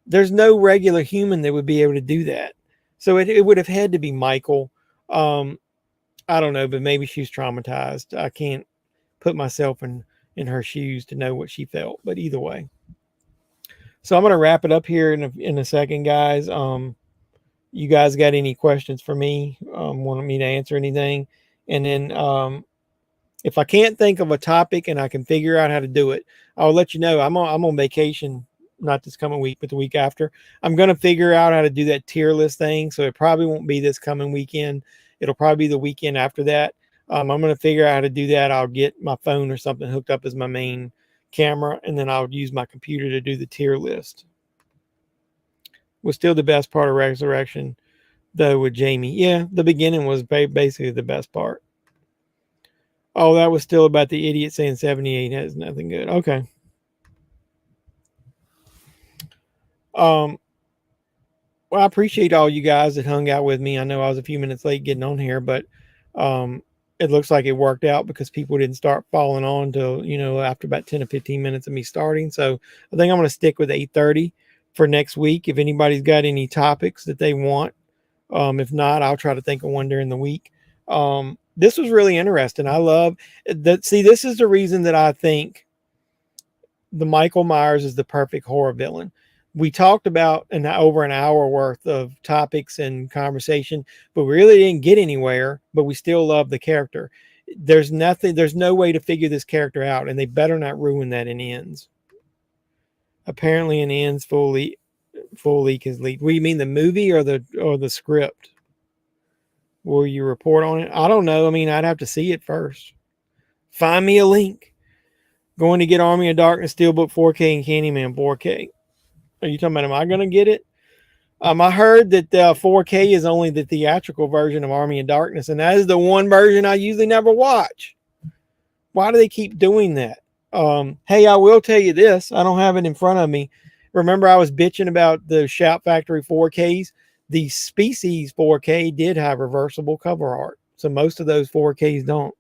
There's no regular human that would be able to do that. So it would have had to be Michael. I don't know, but maybe she's traumatized. I can't put myself in her shoes to know what she felt, but either way. So I'm going to wrap it up here in a second, guys. You guys got any questions for me? Want me to answer anything? And then if I can't think of a topic and I can figure out how to do it, I'll let you know. I'm on vacation, not this coming week, but the week after. I'm going to figure out how to do that tier list thing. So it probably won't be this coming weekend. It'll probably be the weekend after that. I'm going to figure out how to do that. I'll get my phone or something hooked up as my main camera, and then I'll use my computer to do the tier list. Was still the best part of Resurrection, though, with Jamie. Yeah, the beginning was basically the best part. Oh, that was still about the idiot saying 78 has nothing good. Okay. Well, I appreciate all you guys that hung out with me. I know I was a few minutes late getting on here, but it looks like it worked out because people didn't start falling on till, after about 10 or 15 minutes of me starting. So I think I'm going to stick with 8:30 for next week. If anybody's got any topics that they want, if not, I'll try to think of one during the week. This was really interesting. I love that. See, this is the reason that I think the Michael Myers is the perfect horror villain. We talked about over an hour worth of topics and conversation, but we really didn't get anywhere, but we still love the character. There's no way to figure this character out, and they better not ruin that in ends. Apparently in ends, full leak is leaked. What do you mean, the movie or the script? Will you report on it? I don't know. I mean, I'd have to see it first. Find me a link. Going to get Army of Darkness Steelbook 4K and Candyman 4K. Are you talking about, am I going to get it? I heard that 4K is only the theatrical version of Army of Darkness, and that is the one version I usually never watch. Why do they keep doing that? Hey, I will tell you this. I don't have it in front of me. Remember I was bitching about the Shout Factory 4Ks? The Species 4K did have reversible cover art. So most of those 4Ks don't.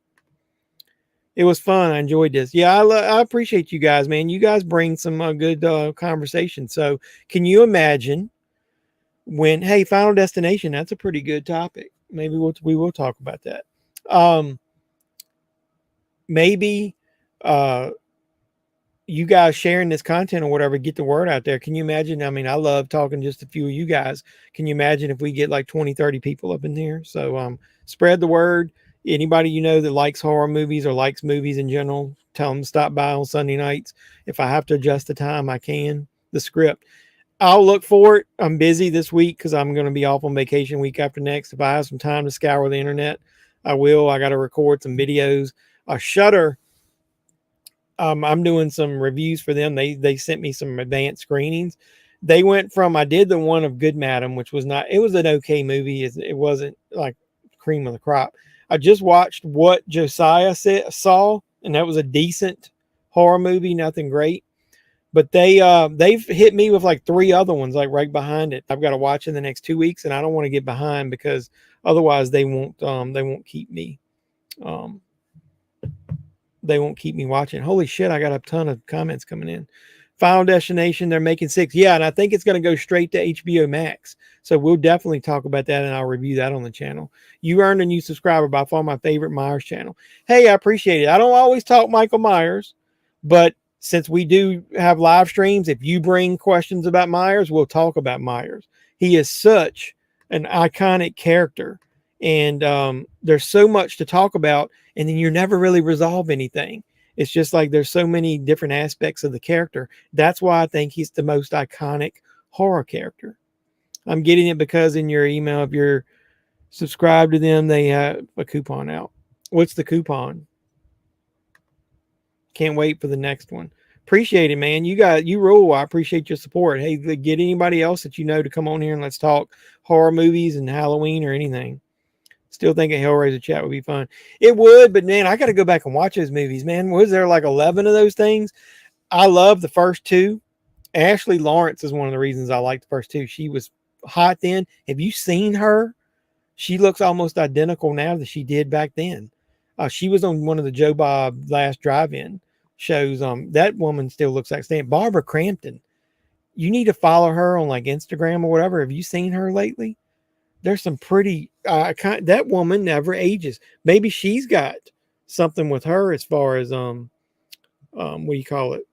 It was fun. I enjoyed this. Yeah, I appreciate you guys, man. You guys bring some good conversation. So can you imagine when, hey, Final Destination, that's a pretty good topic. Maybe we will talk about that. Maybe you guys sharing this content or whatever, get the word out there. Can you imagine? I mean, I love talking just a few of you guys. Can you imagine if we get like 20, 30 people up in here? So spread the word. Anybody you know that likes horror movies or likes movies in general, tell them to stop by on Sunday nights. If I have to adjust the time, I can. The script. I'll look for it. I'm busy this week because I'm going to be off on vacation week after next. If I have some time to scour the internet, I will. I got to record some videos. Shutter, I'm doing some reviews for them. They sent me some advanced screenings. They went from, I did the one of Good Madam, which was not, it was an okay movie. It wasn't like cream of the crop. I just watched what Josiah saw, and that was a decent horror movie, nothing great. But they've hit me with like 3 other ones like right behind it. I've got to watch in the next 2 weeks, and I don't want to get behind because otherwise they won't keep me watching. Holy shit, I got a ton of comments coming in. Final Destination, they're making 6. Yeah, and I think it's going to go straight to HBO Max. So we'll definitely talk about that, and I'll review that on the channel. You earned a new subscriber, by far my favorite Myers channel. Hey, I appreciate it. I don't always talk Michael Myers, but since we do have live streams, if you bring questions about Myers, we'll talk about Myers. He is such an iconic character, and there's so much to talk about, and then you never really resolve anything. It's just like there's so many different aspects of the character. That's why I think he's the most iconic horror character. I'm getting it because in your email, if you're subscribed to them, they have a coupon out. What's the coupon? Can't wait for the next one. Appreciate it, man. You rule. I appreciate your support. Hey, get anybody else that you know to come on here and let's talk horror movies and Halloween or anything. Still think a Hellraiser chat would be fun. It would, but man, I got to go back and watch those movies, man. Was there like 11 of those things? I love the first 2. Ashley Lawrence is one of the reasons I like the first 2. She was hot then. Have you seen her? She looks almost identical now that she did back then. She was on one of the Joe Bob Last Drive-In shows. That woman still looks like Stan. Barbara Crampton. You need to follow her on like Instagram or whatever. Have you seen her lately? There's some pretty that woman never ages. Maybe she's got something with her as far as what do you call it,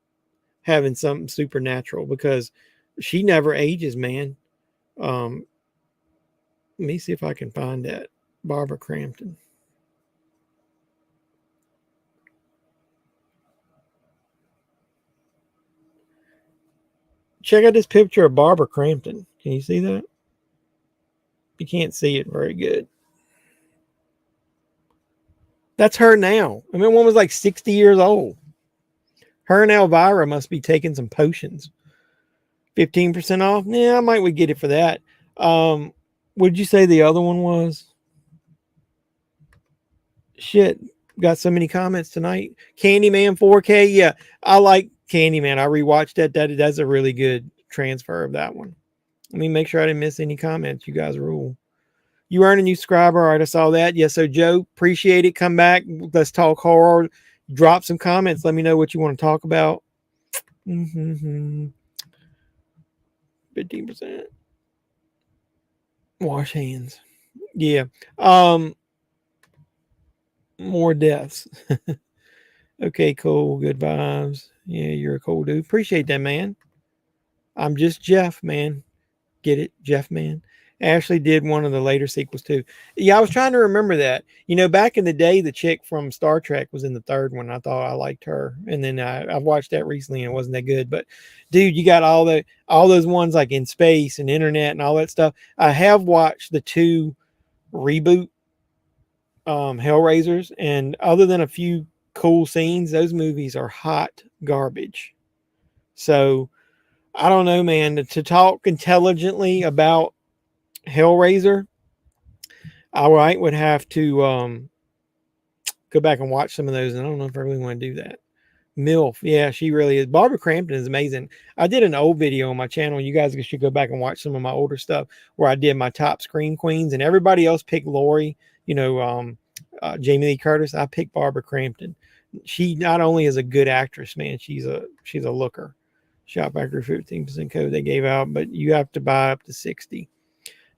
having something supernatural, because she never ages, man. Let me see if I can find that. Barbara Crampton. Check out this picture of Barbara Crampton. Can you see that? You can't see it very good. That's her now. I mean, one was like 60 years old. Her and Elvira must be taking some potions. 15% off? Yeah, I might would get it for that. What did you say the other one was? Shit, got so many comments tonight. Candyman 4K. Yeah, I like Candyman. I rewatched that. That's a really good transfer of that one. Let me make sure I didn't miss any comments. You guys rule. You earn a new subscriber. All right, I saw that. Yeah, so Joe, appreciate it. Come back. Let's talk horror. Drop some comments. Let me know what you want to talk about. 15%. Wash hands. Yeah. More deaths. Okay, cool. Good vibes. Yeah, you're a cool dude. Appreciate that, man. I'm just Jeff, man. Get it? Jeff, man. Ashley did one of the later sequels too. Yeah, I was trying to remember that. You know, back in the day, the chick from Star Trek was in the 3rd one. I thought I liked her, and then I've watched that recently and it wasn't that good. But dude, you got all those ones like in space and internet and all that stuff. I have watched the 2 reboot Hellraisers, and other than a few cool scenes, those movies are hot garbage. So I don't know, man. To talk intelligently about Hellraiser, I would have to go back and watch some of those, and I don't know if I really want to do that. MILF, yeah, she really is. Barbara Crampton is amazing. I did an old video on my channel. You guys should go back and watch some of my older stuff where I did my top scream queens, and everybody else picked Lori. You know, Jamie Lee Curtis. I picked Barbara Crampton. She not only is a good actress, man, she's a looker. Shop Factory 15% code they gave out, but you have to buy up to 60.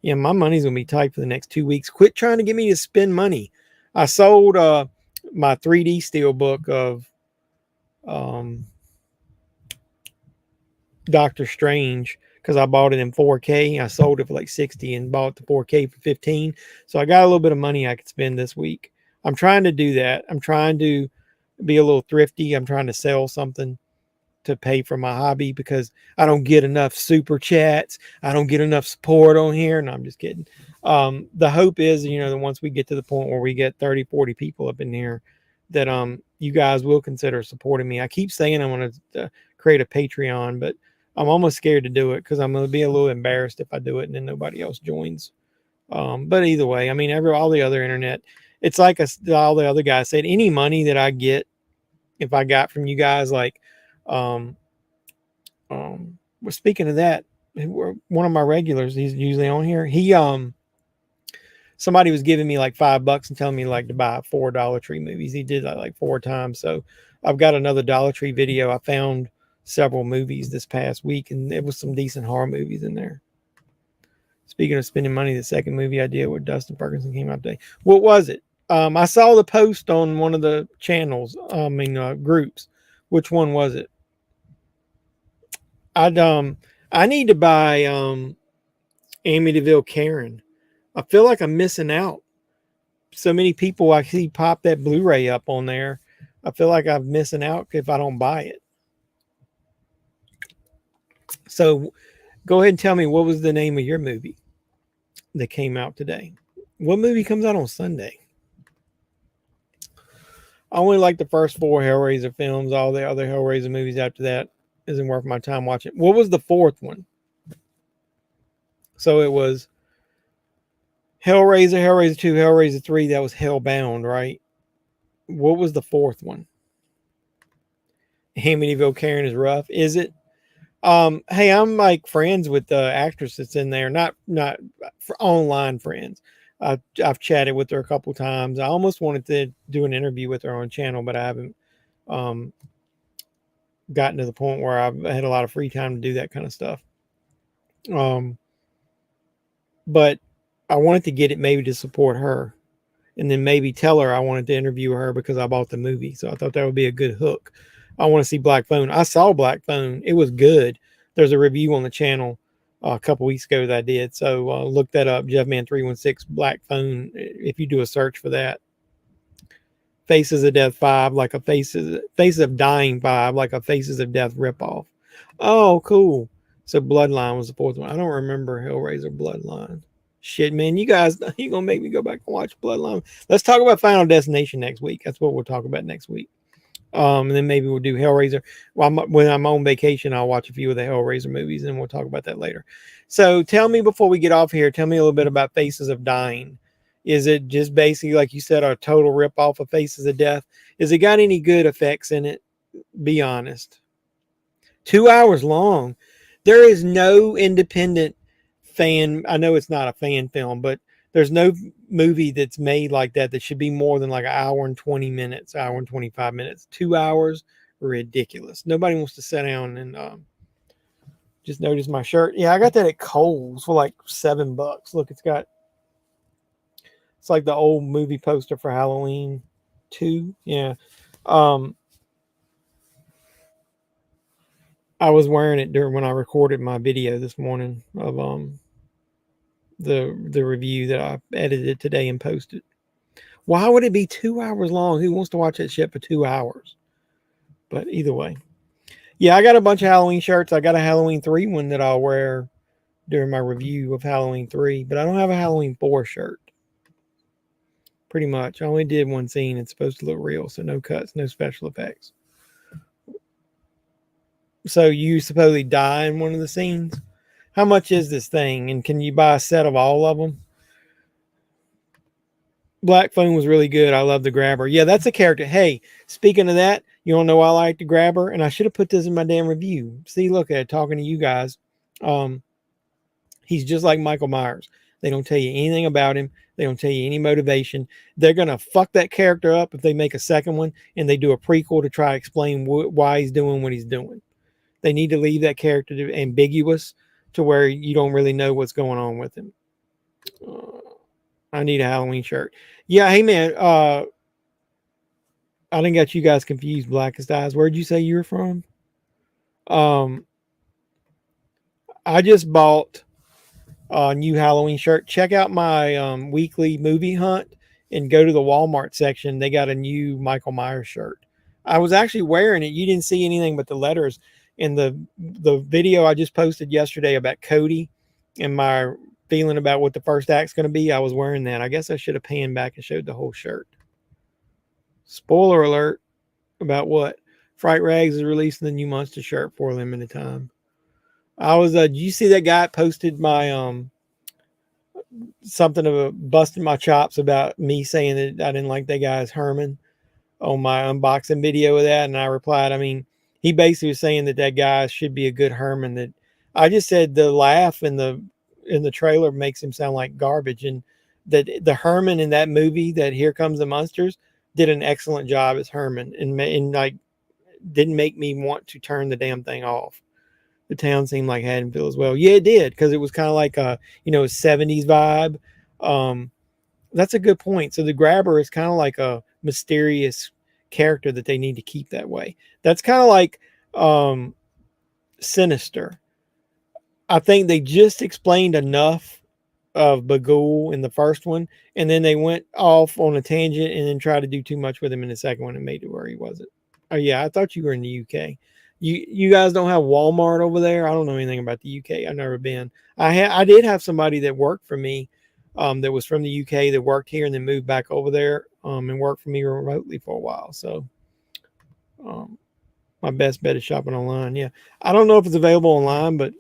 Yeah, my money's gonna be tight for the next 2 weeks. Quit trying to get me to spend money. I sold my 3D steel book of Doctor Strange because I bought it in 4K. I sold it for like 60 and bought the 4K for 15. So I got a little bit of money I could spend this week. I'm trying to do that. I'm trying to be a little thrifty. I'm trying to sell something to pay for my hobby because I don't get enough super chats. I don't get enough support on here. And I'm just kidding. The hope is, that once we get to the point where we get 30, 40 people up in here, that you guys will consider supporting me. I keep saying I want to create a Patreon, but I'm almost scared to do it because I'm going to be a little embarrassed if I do it and then nobody else joins. But either way, I mean, all the other internet, it's like all the other guys said, any money that I get, if I got from you guys, like, well, speaking of that, one of my regulars, he's usually on here. Somebody was giving me like $5 and telling me like to buy 4 Dollar Tree movies. He did that like 4 times. So I've got another Dollar Tree video. I found several movies this past week, and there was some decent horror movies in there. Speaking of spending money, the second movie I did with Dustin Ferguson came out today. What was it? I saw the post on one of the channels. Groups. Which one was it? I need to buy Amityville Karen. I feel like I'm missing out. So many people I see pop that Blu-ray up on there. I feel like I'm missing out if I don't buy it. So go ahead and tell me, what was the name of your movie that came out today? What movie comes out on Sunday? I only like the first 4 Hellraiser films. All the other Hellraiser movies after that isn't worth my time watching. What was the 4th one? So it was Hellraiser, Hellraiser 2, Hellraiser 3. That was Hellbound, right? What was the 4th one? Amityville Karen is rough. Is it? Hey, I'm like friends with the actress that's in there. Not for online friends. I've chatted with her a couple times. I almost wanted to do an interview with her on channel, but I haven't gotten to the point where I've had a lot of free time to do that kind of stuff. But I wanted to get it maybe to support her, and then maybe tell her I wanted to interview her because I bought the movie. So I thought that would be a good hook. I want to see Black Phone. I saw Black Phone. It was good. There's a review on the channel a couple weeks ago that I did. So look that up, JEFFMAN316 Black Phone. If you do a search for that. Faces of Death 5, like a Faces of Dying 5, like a Faces of Death ripoff. Oh, cool. So Bloodline was the 4th one. I don't remember Hellraiser Bloodline. Shit, man, you guys, you're going to make me go back and watch Bloodline. Let's talk about Final Destination next week. That's what we'll talk about next week. And then maybe we'll do Hellraiser. Well, when I'm on vacation, I'll watch a few of the Hellraiser movies, and we'll talk about that later. So tell me, before we get off here, tell me a little bit about Faces of Dying. Is it just basically, like you said, a total ripoff of Faces of Death? Is it got any good effects in it? Be honest. 2 hours long. There is no independent fan. I know it's not a fan film, but there's no movie that's made like that should be more than like an hour and 20 minutes, hour and 25 minutes. 2 hours, ridiculous. Nobody wants to sit down and just notice my shirt. Yeah, I got that at Kohl's for like $7. Look, it's like the old movie poster for Halloween 2. Yeah. I was wearing it when I recorded my video this morning of the review that I edited today and posted. Why would it be 2 hours long? Who wants to watch that shit for 2 hours? But either way. Yeah, I got a bunch of Halloween shirts. I got a Halloween 3 one that I'll wear during my review of Halloween 3, but I don't have a Halloween 4 shirt. Pretty much. I only did one scene. It's supposed to look real, so no cuts, no special effects. So you supposedly die in one of the scenes? How much is this thing? And can you buy a set of all of them? Black Phone was really good. I love the grabber. Yeah, that's a character. Hey, speaking of that, you don't know why I like the grabber? And I should have put this in my damn review. See, look at it, talking to you guys. He's just like Michael Myers. They don't tell you anything about him. They don't tell you any motivation. They're going to fuck that character up if they make a second one and they do a prequel to try to explain why he's doing what he's doing. They need to leave that character ambiguous to where you don't really know what's going on with him. I need a Halloween shirt. Yeah, hey man, I didn't got you guys confused. Blackest Eyes. Where'd you say you were from? I just bought a new Halloween shirt. Check out my weekly movie hunt and go to the Walmart section. They got a new Michael Myers shirt. I was actually wearing it. You didn't see anything but the letters in the video I just posted yesterday about Cody and my feeling about what the first act's going to be. I was wearing that. I guess I should have panned back and showed the whole shirt. Spoiler alert about what? Fright Rags is releasing the new Monster shirt for a limited time. I was did you see that guy posted my something of busting my chops about me saying that I didn't like that guy's Herman on my unboxing video of that, and I replied, I mean, he basically was saying that that guy should be a good Herman. That I just said the laugh in the trailer makes him sound like garbage, and that the Herman in that movie, that Here Comes the Monsters, did an excellent job as Herman, and like didn't make me want to turn the damn thing off. The town seemed like Haddonfield as well. Yeah, it did, because it was kind of like a 70s vibe. That's a good point. So the grabber is kind of like a mysterious character that they need to keep that way. That's kind of like Sinister. I think they just explained enough of Bagul in the first one, and then they went off on a tangent and then tried to do too much with him in the second one and made it where he wasn't. Oh yeah, I thought you were in the UK. You guys don't have Walmart over there? I don't know anything about the UK. I've never been. I did have somebody that worked for me, that was from the UK, that worked here and then moved back over there, and worked for me remotely for a while. So my best bet is shopping online. Yeah, I don't know if it's available online, but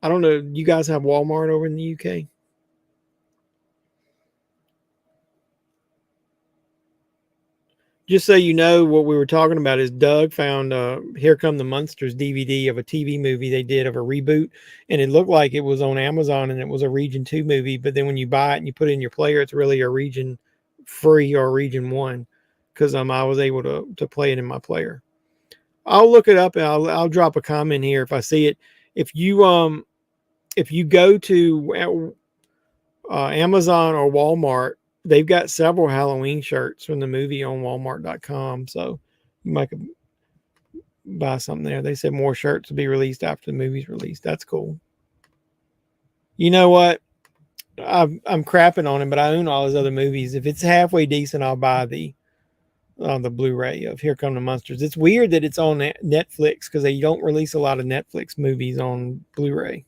I don't know. You guys have Walmart over in the UK? Just so you know, what we were talking about is Doug found Here Come the Monsters DVD of a TV movie they did of a reboot, and it looked like it was on Amazon and it was a Region 2 movie, but then when you buy it and you put it in your player, it's really a Region free or Region 1, because I was able to play it in my player. I'll look it up and I'll drop a comment here if I see it. If you go to Amazon or Walmart, they've got several Halloween shirts from the movie on Walmart.com. So you might buy something there. They said more shirts will be released after the movie's released. That's cool. You know what? I'm crapping on him, but I own all his other movies. If it's halfway decent, I'll buy the Blu-ray of Here Come the Monsters. It's weird that it's on Netflix, because they don't release a lot of Netflix movies on Blu-ray.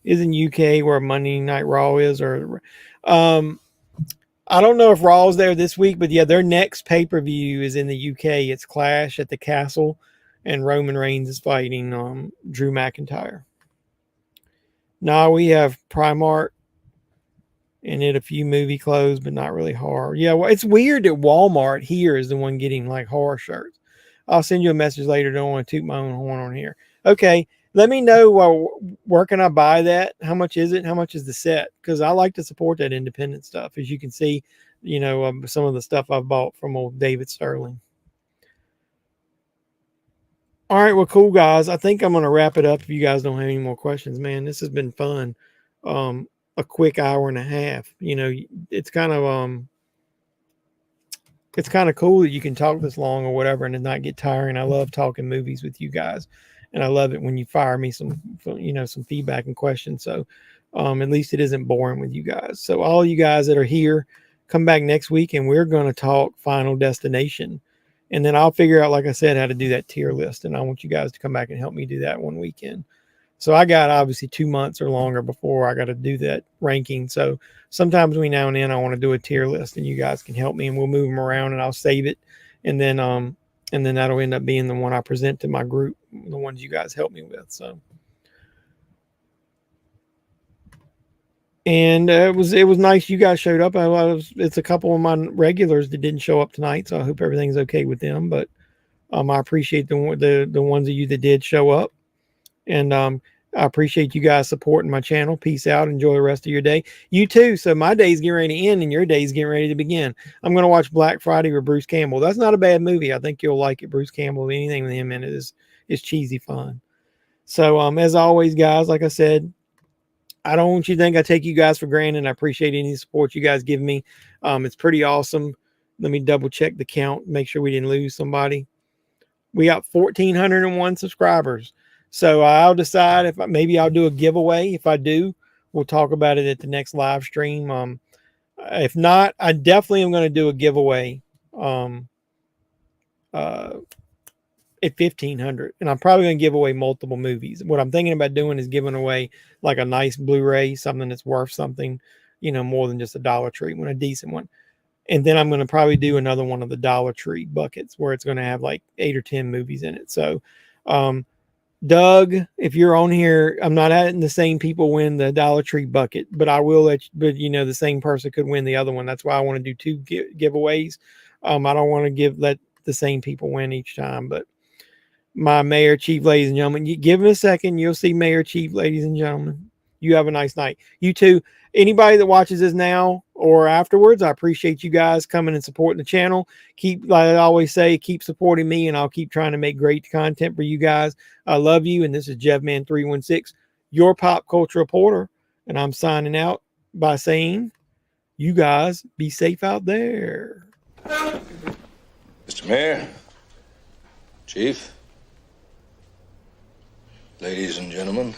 Is in UK where Monday Night Raw is, or I don't know if Raw's there this week, but yeah, their next pay-per-view is in the UK. It's Clash at the Castle, and Roman Reigns is fighting Drew McIntyre. Now we have Primark and a few movie clothes, but not really horror. Yeah, well, it's weird that Walmart here is the one getting like horror shirts. I'll send you a message later. Don't want to toot my own horn on here. Okay, let me know where can I buy that? How much is it? How much is the set? Because I like to support that independent stuff. As you can see, some of the stuff I've bought from old David Sterling. All right, well, cool, guys. I think I'm going to wrap it up if you guys don't have any more questions. Man, this has been fun. A quick hour and a half. It's kind of cool that you can talk this long or whatever and it not get tiring. I love talking movies with you guys, and I love it when you fire me some feedback and questions. So at least it isn't boring with you guys. So all you guys that are here, come back next week and we're going to talk Final Destination. And then I'll figure out, like I said, how to do that tier list. And I want you guys to come back and help me do that one weekend. So I got obviously 2 months or longer before I got to do that ranking. So sometimes between now and then I want to do a tier list, and you guys can help me, and we'll move them around and I'll save it. And then that'll end up being the one I present to my group, the ones you guys help me with. So, and it was nice you guys showed up. It's a couple of my regulars that didn't show up tonight, so I hope everything's okay with them. But I appreciate the ones of you that did show up, and I appreciate you guys supporting my channel. Peace out. Enjoy the rest of your day. You too. So my day's getting ready to end, and your day's getting ready to begin. I'm going to watch Black Friday with Bruce Campbell. That's not a bad movie. I think you'll like it. Bruce Campbell, anything with him in it is cheesy fun. So as always, guys, like I said, I don't want you to think I take you guys for granted. I appreciate any support you guys give me. It's pretty awesome. Let me double check the count, make sure we didn't lose somebody. We got 1,401 subscribers. So I'll decide if maybe I'll do a giveaway. If I do, we'll talk about it at the next live stream. If not, I definitely am going to do a giveaway uh, at 1,500, and I'm probably going to give away multiple movies. What I'm thinking about doing is giving away like a nice Blu-ray, something that's worth something, more than just a Dollar Tree, a decent one. And then I'm going to probably do another one of the Dollar Tree buckets where it's going to have like 8 or 10 movies in it. So, Doug, if you're on here, I'm not letting the same people win the Dollar Tree bucket, but I will let you, but the same person could win the other one. That's why I want to do 2 giveaways. I don't want to let the same people win each time, but my Mayor Chief, ladies and gentlemen, you give it a second. You'll see Mayor Chief, ladies and gentlemen. You have a nice night. You too. Anybody that watches this now or afterwards, I appreciate you guys coming and supporting the channel. Keep, like I always say, keep supporting me, and I'll keep trying to make great content for you guys. I love you, and this is JEFFMAN316, your pop culture reporter, and I'm signing out by saying, you guys be safe out there. Mr. Mayor, Chief, ladies and gentlemen.